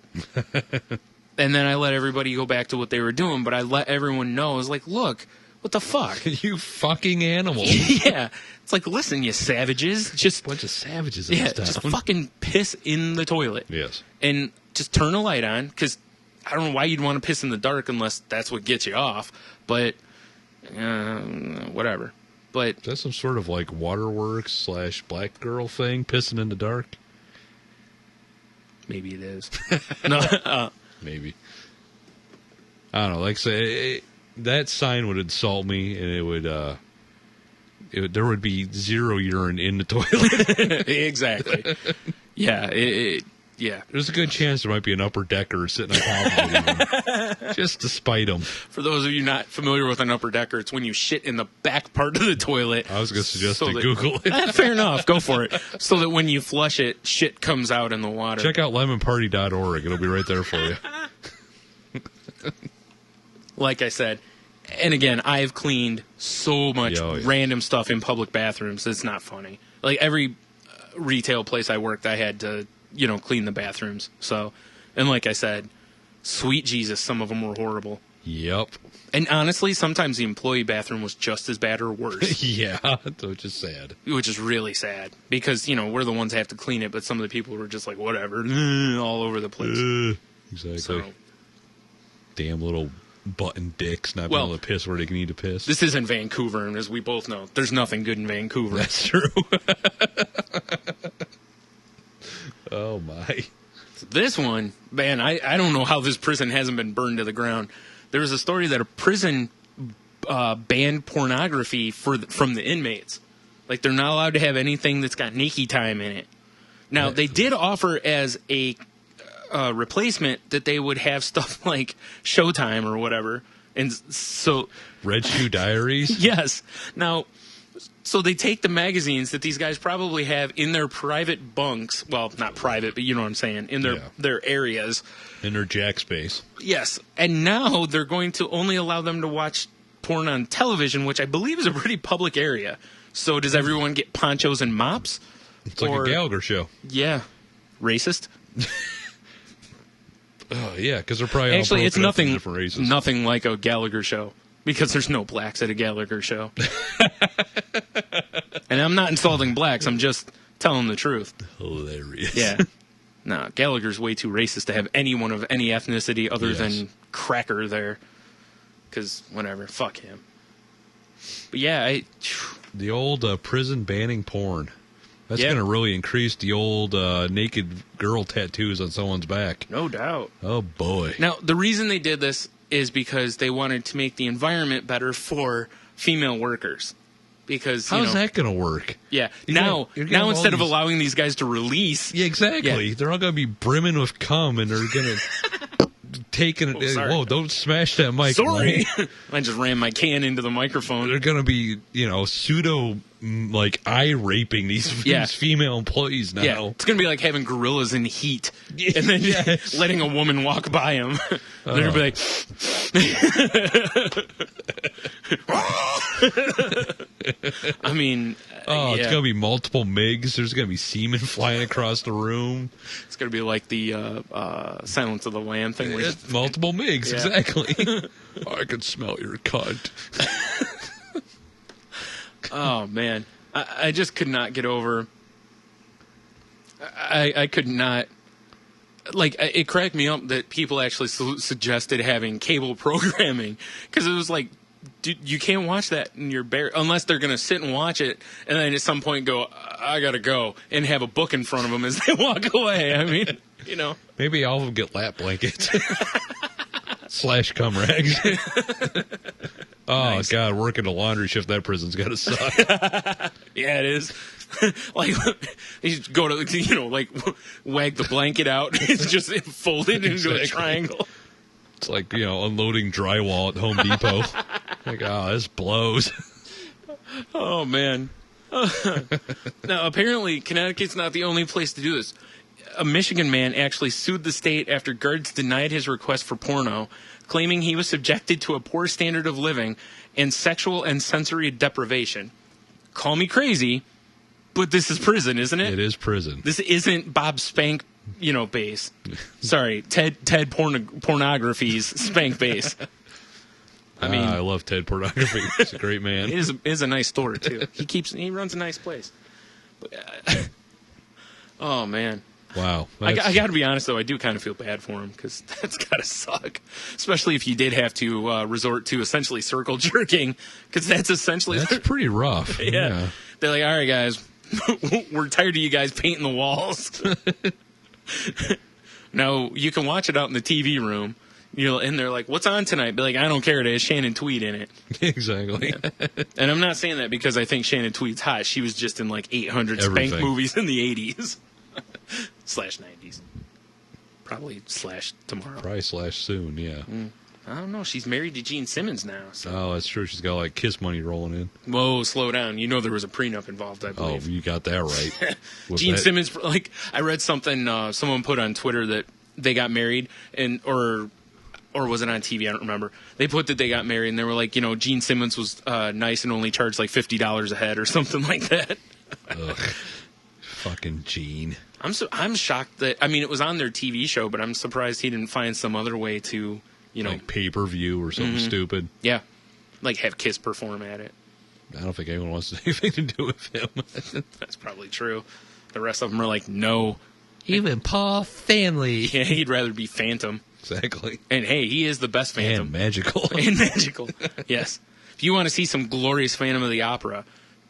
And then I let everybody go back to what they were doing. But I let everyone know. I was like, look, what the fuck? You fucking animals. Yeah. It's like, listen, you savages. Just a bunch of savages. Yeah, just fucking piss in the toilet. Yes. And just turn a light on because I don't know why you'd want to piss in the dark unless that's what gets you off. But whatever. But is that some sort of like waterworks / black girl thing? Pissing in the dark? Maybe it is. No. Maybe. I don't know. Like I say, that sign would insult me, and it would. There would be zero urine in the toilet. Exactly. Yeah. Yeah. There's a good chance there might be an upper decker sitting on top of it, even, just to spite them. For those of you not familiar with an upper decker, it's when you shit in the back part of the toilet. I was going to suggest Google it. Fair enough. Go for it. So that when you flush it, shit comes out in the water. Check out lemonparty.org. It'll be right there for you. Like I said, And again, I've cleaned so much random stuff in public bathrooms. It's not funny. Like every retail place I worked, I had to, clean the bathrooms. So, and like I said, sweet Jesus, some of them were horrible. Yep. And honestly, sometimes the employee bathroom was just as bad or worse. Yeah, which is sad. Which is really sad because, we're the ones that have to clean it, but some of the people were just like, whatever, all over the place. Exactly. So, damn little button dicks not being able to piss where they need to piss. This isn't Vancouver, and as we both know, there's nothing good in Vancouver. That's true. Oh, my. So this one, man, I don't know how this prison hasn't been burned to the ground. There was a story that a prison banned pornography from the inmates. Like, they're not allowed to have anything that's got Nikki time in it. Now, they did offer as a replacement that they would have stuff like Showtime or whatever. And so... Red Shoe Diaries? Yes. Now, so they take the magazines that these guys probably have in their private bunks. Well, not private, but you know what I'm saying. In their areas. In their jack space. Yes. And now they're going to only allow them to watch porn on television, which I believe is a pretty public area. So does everyone get ponchos and mops? It's like a Gallagher show. Yeah. Racist? Oh, yeah, because they're probably actually all it's nothing different races. Nothing like a Gallagher show because there's no blacks at a Gallagher show. And I'm not insulting blacks. I'm just telling the truth. Hilarious. Yeah. No, Gallagher's way too racist to have anyone of any ethnicity other than Cracker there. Because whatever, fuck him. But yeah, the old prison banning porn. That's going to really increase the old naked girl tattoos on someone's back. No doubt. Oh, boy. Now, the reason they did this is because they wanted to make the environment better for female workers. Because how's that going to work? Yeah. Now instead of allowing these guys to release... Yeah, exactly. Yeah. They're all going to be brimming with cum, and they're going to... Taking it. Whoa, don't smash that mic. Sorry. I just ran my can into the microphone. They're going to be, pseudo, eye raping these female employees now. Yeah. It's going to be like having gorillas in heat and then letting a woman walk by them. They're going to be like... I mean... it's going to be multiple MIGs. There's going to be semen flying across the room. It's going to be like the Silence of the Lamb thing. Where multiple MIGs, exactly. I can smell your cunt. Oh, man. I just could not get over... I could not... Like, it cracked me up that people actually suggested having cable programming. Because it was like... Dude, you can't watch that in your unless they're going to sit and watch it and then at some point go, I got to go, and have a book in front of them as they walk away. I mean, Maybe all of them get lap blankets. / cum rags. Oh, nice. God, working a laundry shift, that prison's got to suck. Yeah, it is. Like, you go to, wag the blanket out. It's just folded into a triangle. It's like, unloading drywall at Home Depot. Like, this blows. Oh, man. Now, apparently, Connecticut's not the only place to do this. A Michigan man actually sued the state after guards denied his request for porno, claiming he was subjected to a poor standard of living and sexual and sensory deprivation. Call me crazy, but this is prison, isn't it? It is prison. This isn't Bob Spank base. Sorry, Ted Pornography's Spank base. I mean, I love Ted Pornography. He's a great man. It is a nice store too. He runs a nice place. But, oh man. Wow. I got to be honest though, I do kind of feel bad for him because that's got to suck, especially if you did have to resort to essentially circle jerking, because that's pretty rough. Yeah. They're like, all right, guys, we're tired of you guys painting the walls. Now, you can watch it out in the TV room, and they're like, what's on tonight? Be like, I don't care, it has Shannon Tweed in it. Exactly. Yeah. And I'm not saying that because I think Shannon Tweed's hot. She was just in like 800 Everything. Spank movies in the 80s. / 90s. Probably / tomorrow. Probably / soon, yeah. I don't know. She's married to Gene Simmons now. So. Oh, that's true. She's got like Kiss money rolling in. Whoa, slow down. There was a prenup involved, I believe. Oh, you got that right. Gene Simmons, I read something someone put on Twitter that they got married, or or was it on TV? I don't remember. They put that they got married, and they were like, Gene Simmons was nice and only charged like $50 a head or something like that. Ugh. Fucking Gene. I'm shocked that, it was on their TV show, but I'm surprised he didn't find some other way to, like pay-per-view or something stupid. Yeah. Like have Kiss perform at it. I don't think anyone wants anything to do with him. That's probably true. The rest of them are like, no. Even Paul Family. Yeah, he'd rather be Phantom. Exactly. And hey, he is the best Phantom. And magical. And magical. Yes. If you want to see some glorious Phantom of the Opera,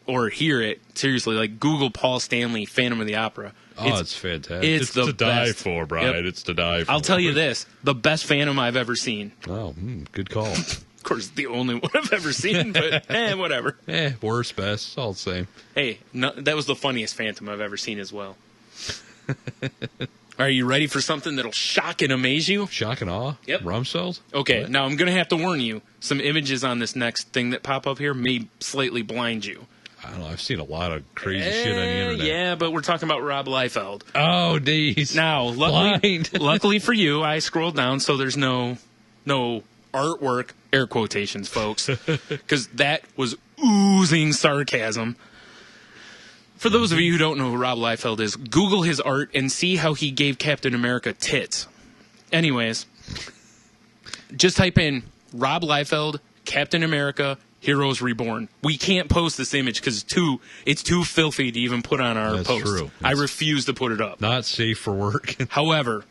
or hear it, seriously, like Google Paul Stanley Phantom of the Opera. It's fantastic. It's the to die best. for, Brian. Yep. It's to die for. I'll tell you this, the best Phantom I've ever seen. Oh, good call. Of course, the only one I've ever seen, but whatever. Worst, best, it's all the same. Hey, that was the funniest Phantom I've ever seen as well. Are you ready for something that'll shock and amaze you? Shock and awe? Yep. Rumsfeld? Okay, What? now I'm going to have to warn you. Some images on this next thing that pop up here may slightly blind you. I don't know. I've seen a lot of crazy shit on the internet. Yeah, but we're talking about Rob Liefeld. Oh, geez. Now, luckily for you, I scrolled down, so there's no artwork, air quotations, folks, because that was oozing sarcasm. For those of you who don't know who Rob Liefeld is, Google his art and see how he gave Captain America tits. Anyways, just type in Rob Liefeld, Captain America, Heroes Reborn. We can't post this image because it's too filthy to even put on our That's post. true. I refuse to put it up. Not safe for work. However,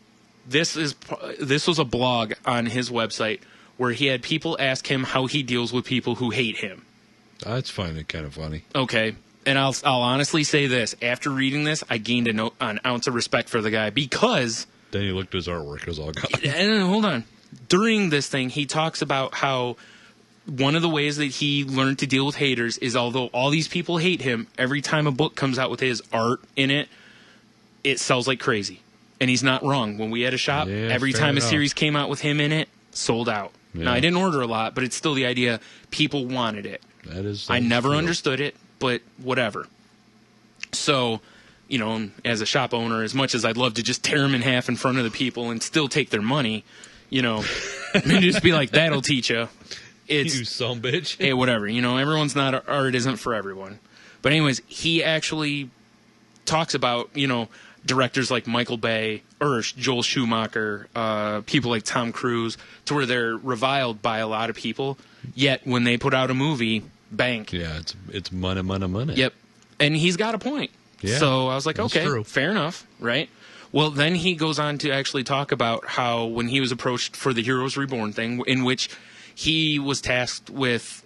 this was a blog on his website where he had people ask him how he deals with people who hate him. That's kind of funny. Okay. And I'll honestly say this. After reading this, I gained an ounce of respect for the guy because... Then he looked at his artwork. It was all gone. And hold on. During this thing, he talks about how one of the ways that he learned to deal with haters is although all these people hate him, every time a book comes out with his art in it, it sells like crazy. And he's not wrong. When we had a shop, every time a series came out with him in it, sold out. Yeah. Now, I didn't order a lot, but it's still the idea people wanted it. I never understood it. But whatever. So, as a shop owner, as much as I'd love to just tear them in half in front of the people and still take their money, maybe just be like, that'll teach you. You son bitch. Hey, whatever. Everyone's not art isn't for everyone. But anyways, he actually talks about, directors like Michael Bay or Joel Schumacher, people like Tom Cruise, to where they're reviled by a lot of people. Yet when they put out a movie, bank. Yeah, it's money. Yep. And he's got a point. Yeah, so I was like, okay, fair enough, right? Well, then he goes on to actually talk about how when he was approached for the Heroes Reborn thing, in which he was tasked with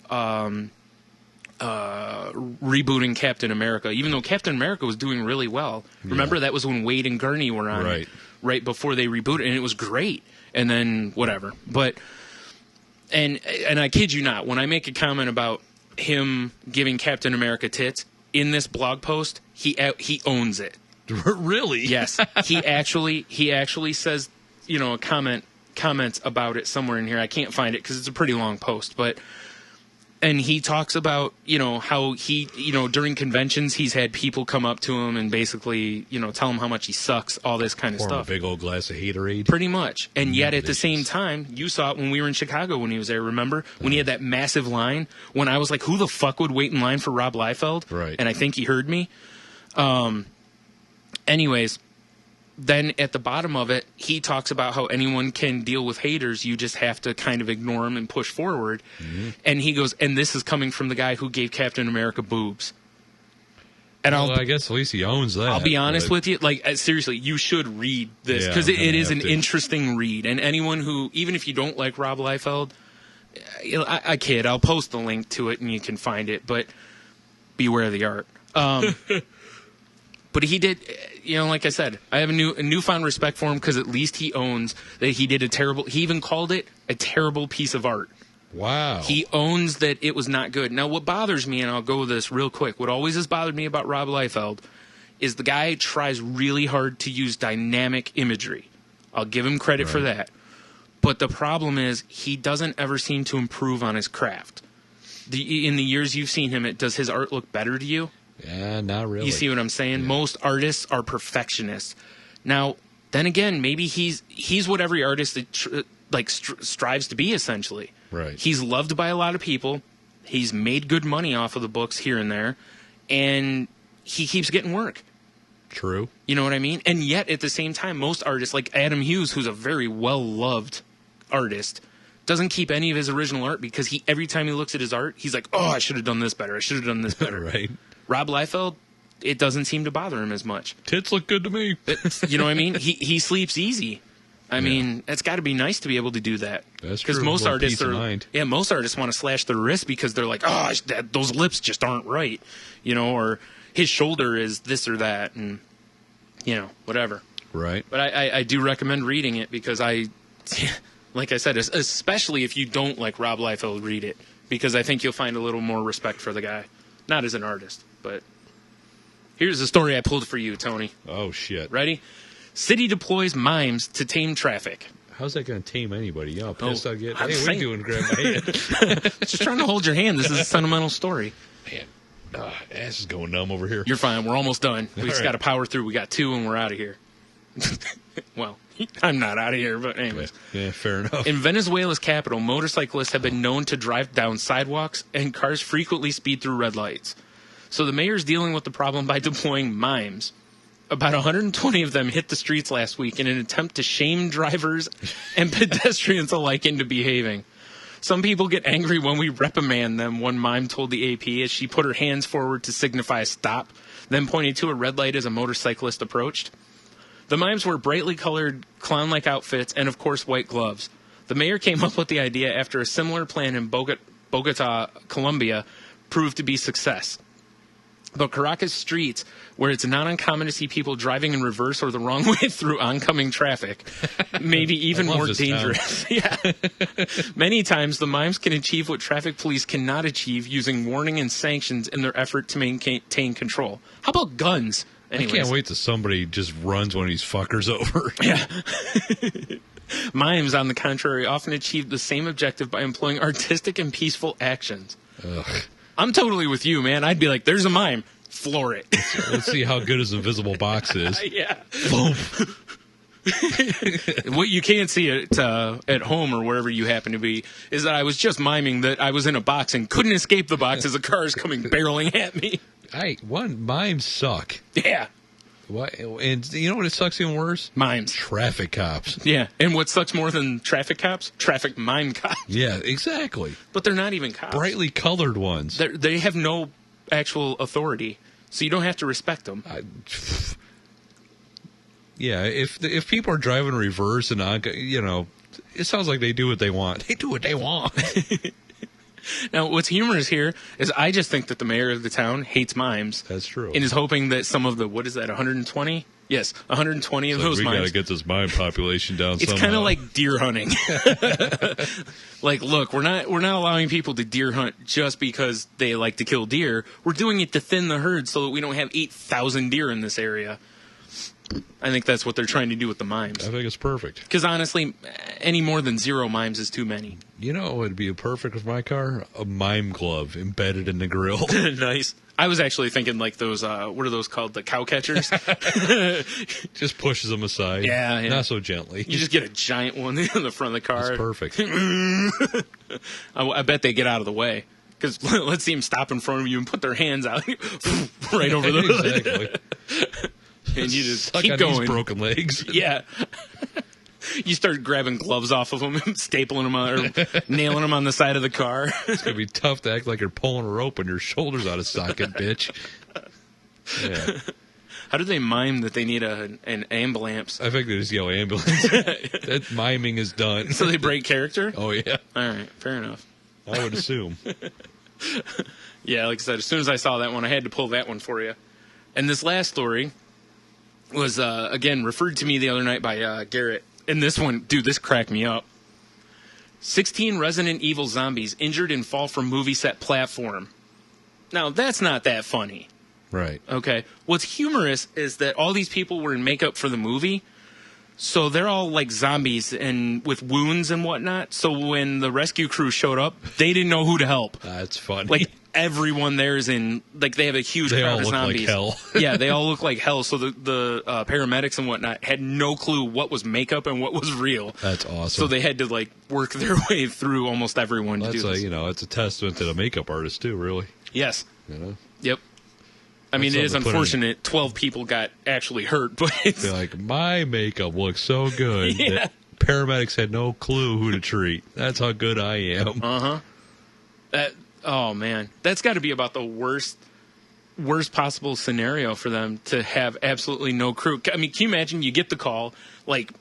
rebooting Captain America, even though Captain America was doing really well. Yeah. Remember, that was when Wade and Gurney were on right before they rebooted, and it was great. And then whatever. But, and I kid you not, when I make a comment about him giving Captain America tits in this blog post, he owns it. Really? Yes. He actually says, comments about it somewhere in here. I can't find it because it's a pretty long post, and he talks about, how he, during conventions, he's had people come up to him and basically, tell him how much he sucks, all this kind of stuff. A big old glass of haterade. Pretty much. And yet at the same time, you saw it when we were in Chicago when he was there, remember? When he had that massive line, when I was like, who the fuck would wait in line for Rob Liefeld? Right. And I think he heard me. Anyways, then at the bottom of it, he talks about how anyone can deal with haters. You just have to kind of ignore them and push forward. Mm-hmm. And he goes, and this is coming from the guy who gave Captain America boobs. And I guess at least he owns that. I'll be honest with you. Like, seriously, you should read this because it is an interesting read. And anyone who, even if you don't like Rob Liefeld, I kid. I'll post the link to it and you can find it. But beware of the art. But he did, like I said, I have a newfound respect for him because at least he owns that he did he even called it a terrible piece of art. Wow. He owns that it was not good. Now, what bothers me, and I'll go with this real quick, what always has bothered me about Rob Liefeld is the guy tries really hard to use dynamic imagery. I'll give him credit for that. But the problem is he doesn't ever seem to improve on his craft. In the years you've seen him, does his art look better to you? Yeah, not really. You see what I'm saying? Yeah. Most artists are perfectionists. Now, then again, maybe he's what every artist like strives to be, essentially. Right. He's loved by a lot of people. He's made good money off of the books here and there, and he keeps getting work. True. You know what I mean? And yet, at the same time, most artists, like Adam Hughes, who's a very well-loved artist, doesn't keep any of his original art because every time he looks at his art, he's like, oh, I should have done this better. I should have done this better. Right. Rob Liefeld, it doesn't seem to bother him as much. Tits look good to me. You know what I mean? He sleeps easy. I mean, it's got to be nice to be able to do that. That's true. Because most artists mind. most artists want to slash their wrist because they're like, oh, those lips just aren't right, you know, or his shoulder is this or that, and you know, whatever. Right. But I do recommend reading it because like I said, especially if you don't like Rob Liefeld, read it because I think you'll find a little more respect for the guy, not as an artist, but here's the story I pulled for you, Tony. Oh shit. Ready? City deploys mimes to tame traffic. How's that going to tame anybody? You know how pissed I'll get? I'm Hey, what are you doing? Grab my hand. Just trying to hold your hand. This is a sentimental story. Man, ass is going numb over here. You're fine. We're almost done. We just right. got to power through. We got 2 and we're out of here. Well, I'm not out of here, but anyways. Yeah, fair enough. In Venezuela's capital, motorcyclists have been known to drive down sidewalks and cars frequently speed through red lights. So the mayor's dealing with the problem by deploying mimes. About 120 of them hit the streets last week in an attempt to shame drivers and pedestrians alike into behaving. Some people get angry when we reprimand them, one mime told the AP as she put her hands forward to signify a stop, then pointed to a red light as a motorcyclist approached. The mimes wore brightly colored clown-like outfits and, of course, white gloves. The mayor came up with the idea after a similar plan in Bogota, Colombia, proved to be success. But Caracas streets, where it's not uncommon to see people driving in reverse or the wrong way through oncoming traffic, may be even more dangerous. Yeah. Many times, the mimes can achieve what traffic police cannot achieve using warning and sanctions in their effort to maintain control. How about guns? Anyways. I can't wait till somebody just runs one of these fuckers over. Yeah. Mimes, on the contrary, often achieve the same objective by employing artistic and peaceful actions. Ugh. I'm totally with you, man. I'd be like, there's a mime. Floor it. Let's see how good his invisible box is. Yeah. Boom. What you can't see at home or wherever you happen to be is that I was just miming that I was in a box and couldn't escape the box as a car is coming barreling at me. Mimes suck. Yeah. What? And you know what? It sucks even worse. Mimes. Traffic cops. Yeah. And what sucks more than traffic cops? Traffic mime cops. Yeah, exactly. But they're not even cops. Brightly colored ones. They have no actual authority, so you don't have to respect them. Yeah, if people are driving reverse and you know, it sounds like they do what they want. They do what they want. Now, what's humorous here is I just think that the mayor of the town hates mimes. That's true. And is hoping that some of the, what is that, 120? Yes, 120 of those mimes. We got to get this mime population down somehow. It's kind of like deer hunting. Like, look, we're not allowing people to deer hunt just because they like to kill deer. We're doing it to thin the herd so that we don't have 8,000 deer in this area. I think that's what they're trying to do with the mimes. I think it's perfect. Because honestly, any more than 0 mimes is too many. You know what would be perfect with my car? A mime glove embedded in the grill. Nice. I was actually thinking like those, what are those called? The cow catchers? Just pushes them aside. Yeah. Not so gently. You just get a giant one in the front of the car. That's perfect. I bet they get out of the way. Because let's see them stop in front of you and put their hands out right over the hood. Exactly. And you just Suck keep on going. These broken legs. Yeah. You start grabbing gloves off of them, stapling them on, or nailing them on the side of the car. It's going to be tough to act like you're pulling a rope when your shoulder's out of socket, bitch. Yeah. How do they mime that they need an ambulance? I think they just yell ambulance. That miming is done. So they break character? Oh, yeah. All right, fair enough. I would assume. Yeah, like I said, as soon as I saw that one, I had to pull that one for you. And this last story was, again, referred to me the other night by Garrett. And this one, dude, this cracked me up. 16 Resident Evil zombies injured in fall from movie set platform. Now, that's not that funny. Right. Okay. What's humorous is that all these people were in makeup for the movie. So they're all like zombies and with wounds and whatnot. So when the rescue crew showed up, they didn't know who to help. That's funny. Like everyone there is in, like, they have a huge They all crowd of look like zombies. hell. Yeah, they all look like hell. So the paramedics and whatnot had no clue what was makeup and what was real. That's awesome. So they had to, like, work their way through almost everyone to do this. It's a testament to the makeup artist too, really. Yes. You know, Yep. I mean, it is something to put in. unfortunate 12 people got actually hurt, but it's... Be like, my makeup looks so good Yeah. that paramedics had no clue who to treat. That's how good I am. Oh, man. That's got to be about the worst possible scenario for them to have absolutely no crew. I mean, can you imagine you get the call, like,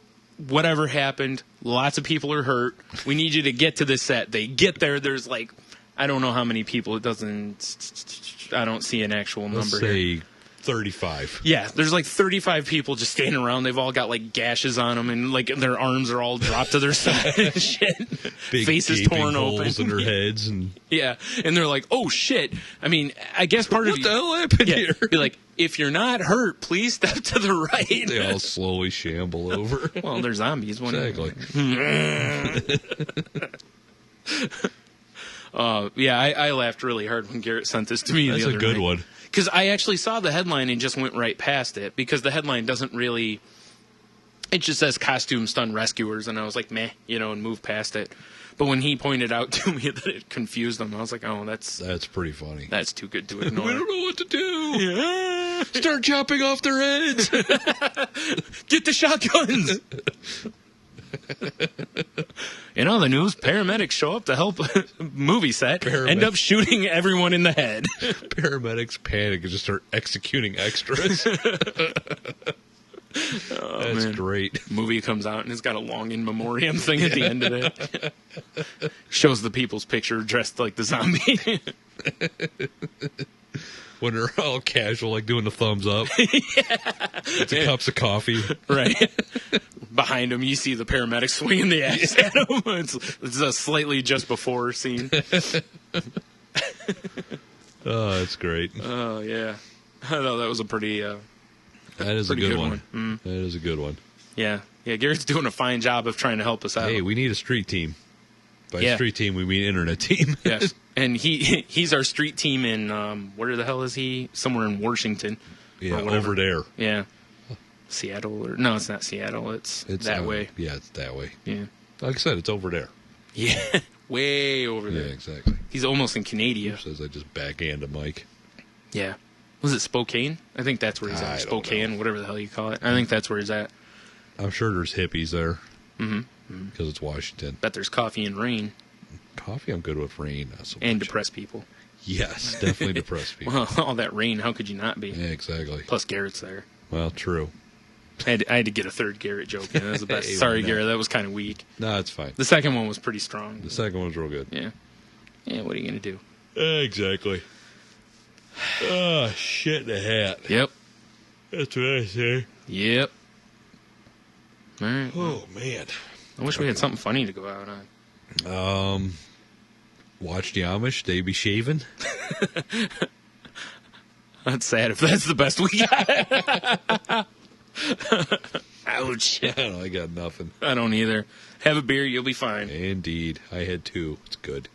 whatever happened, lots of people are hurt, we need you to get to this set. They get there, there's, like, I don't know how many people. It doesn't, I don't see an actual Let's number here. say 35. Yeah, there's like 35 people just standing around. They've all got like gashes on them, and like their arms are all dropped to their side and shit. Big Faces gaping torn holes open in their heads, and Yeah, and they're like, "Oh shit!" I mean, I guess part of what the hell happened here? Be like, if you're not hurt, please step to the right. They all slowly shamble over. Well, they're zombies. Exactly. I laughed really hard when Garrett sent this to me. That's the other a good night. one. Because I actually saw the headline and just went right past it, because the headline doesn't really... It just says costume stun rescuers, and I was like, meh, and moved past it. But when he pointed out to me that it confused them, I was like, oh, that's pretty funny. That's too good to ignore. We don't know what to do. Yeah. Start chopping off their heads. Get the shotguns! In other news, paramedics show up to help movie set, end up shooting everyone in the head. Paramedics panic and just start executing extras. That's great. Movie comes out and it's got a long in memoriam thing at the end of it. Shows the people's picture dressed like the zombie. When they're all casual, like doing the thumbs up. With the cups of coffee. Right. Behind him, you see the paramedic swinging the axe at him. It's a slightly just before scene. Oh, that's great. Oh, yeah. I thought that was a pretty... that is a good one. That is a good one. Yeah. Yeah, Garrett's doing a fine job of trying to help us out. Hey, we need a street team. By street team, we mean internet team. Yes. And he's our street team in, where the hell is he? Somewhere in Washington. Yeah, over there. Yeah. Seattle, or no, it's not Seattle. It's that way. Yeah, it's that way. Yeah. Like I said, it's over there. Yeah. Way over there. Yeah, exactly. He's almost in Canada. Says I just backhanded Mike. Yeah. Was it Spokane? I think that's where he's at. Spokane, whatever the hell you call it. I think that's where he's at. I'm sure there's hippies there. Because it's Washington. Bet there's coffee and rain. Coffee, I'm good with rain. Not so and much. depressed people. Yes, definitely depressed people. Well, all that rain, how could you not be? Yeah, exactly. Plus Garrett's there. Well, true. I had to get a third Garrett joke in. That was the best. Hey, Sorry, no. Garrett, that was kind of weak. No, it's fine. The second one was pretty strong. The second one was real good. Yeah. Yeah, what are you going to do? Exactly. Oh, shit in a hat. Yep. That's what I say. Yep. All right. Oh, man. I wish we had something funny to go out on. Watch the Amish. They be shaving. That's sad if that's the best we got. Ouch. I got nothing. I don't either. Have a beer, you'll be fine. Indeed. I had two. It's good.